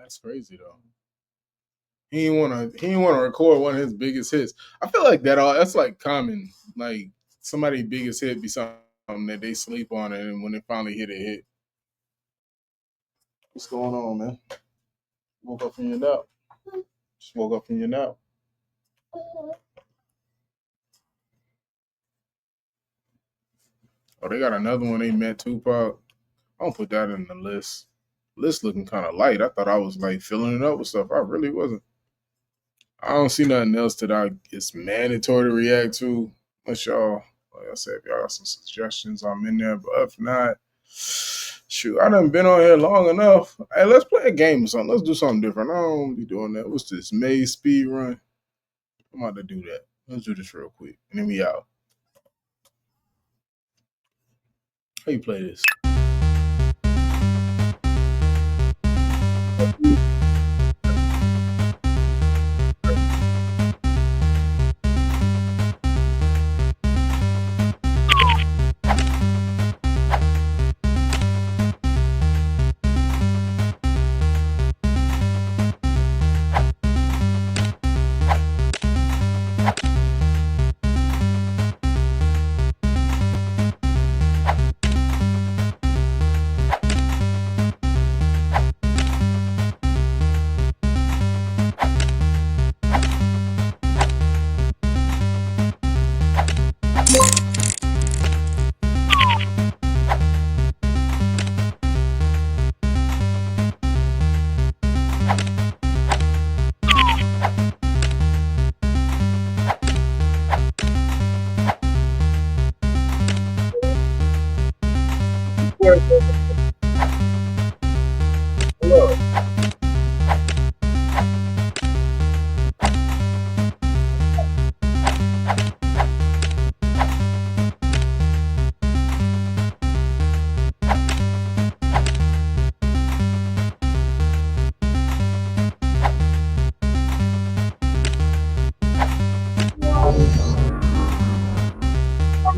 That's crazy though. He didn't wanna record one of his biggest hits. I feel like that's like common. Like somebody's biggest hit be something that they sleep on, and when they finally hit a hit. What's going on, man? Woke up from your nap. Just woke up from your nap. Oh, they got another one they met Tupac. I don't put that in the list. List looking kind of light. I thought I was like filling it up with stuff. I really wasn't. I don't see nothing else that it's mandatory to react to. Unless y'all, like I said, if y'all got some suggestions, I'm in there. But if not, shoot, I done been on here long enough. Hey, let's play a game or something. Let's do something different. I don't be doing that. What's this? Maze speed run? I'm about to do that. Let's do this real quick. And then we out. How you play this?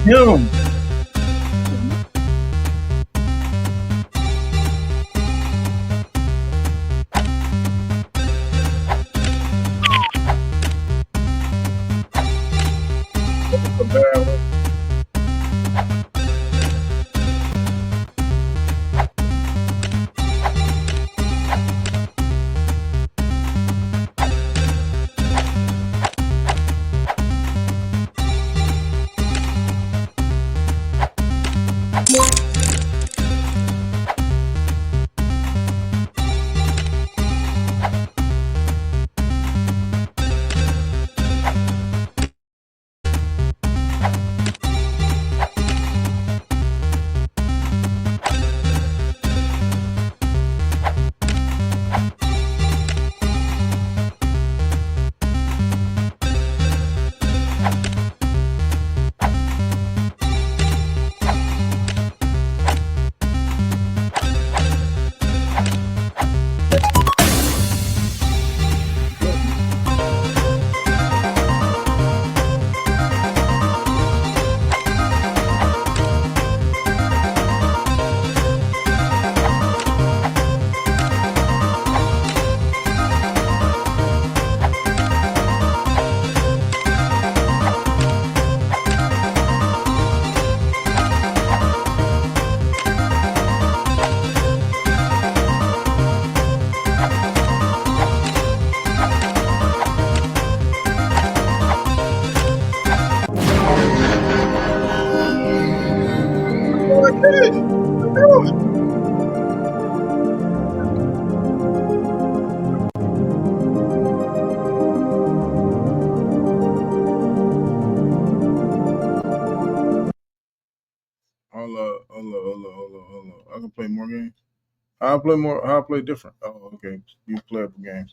Him. Hold up. I can play more games. I play more. I play different. Oh, okay. You play up games.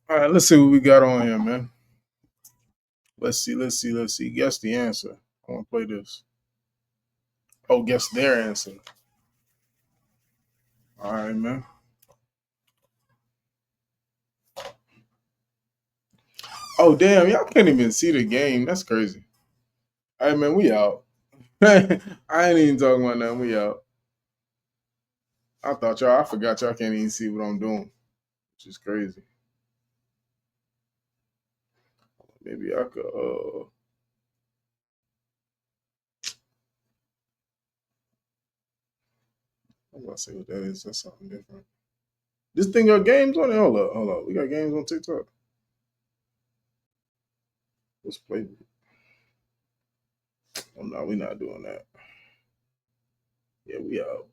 All right. Let's see what we got on here, man. Let's see. Guess the answer. I want to play this. Oh, guess their answer. All right, man. Oh, damn. Y'all can't even see the game. That's crazy. All right, man. We out. I ain't even talking about nothing. We out. I forgot y'all can't even see what I'm doing, which is crazy. Maybe I could, I'm gonna say what that is. That's something different. This thing got games on it? Hold up. We got games on TikTok. Let's play. Oh, no, we're not doing that. Yeah, we out.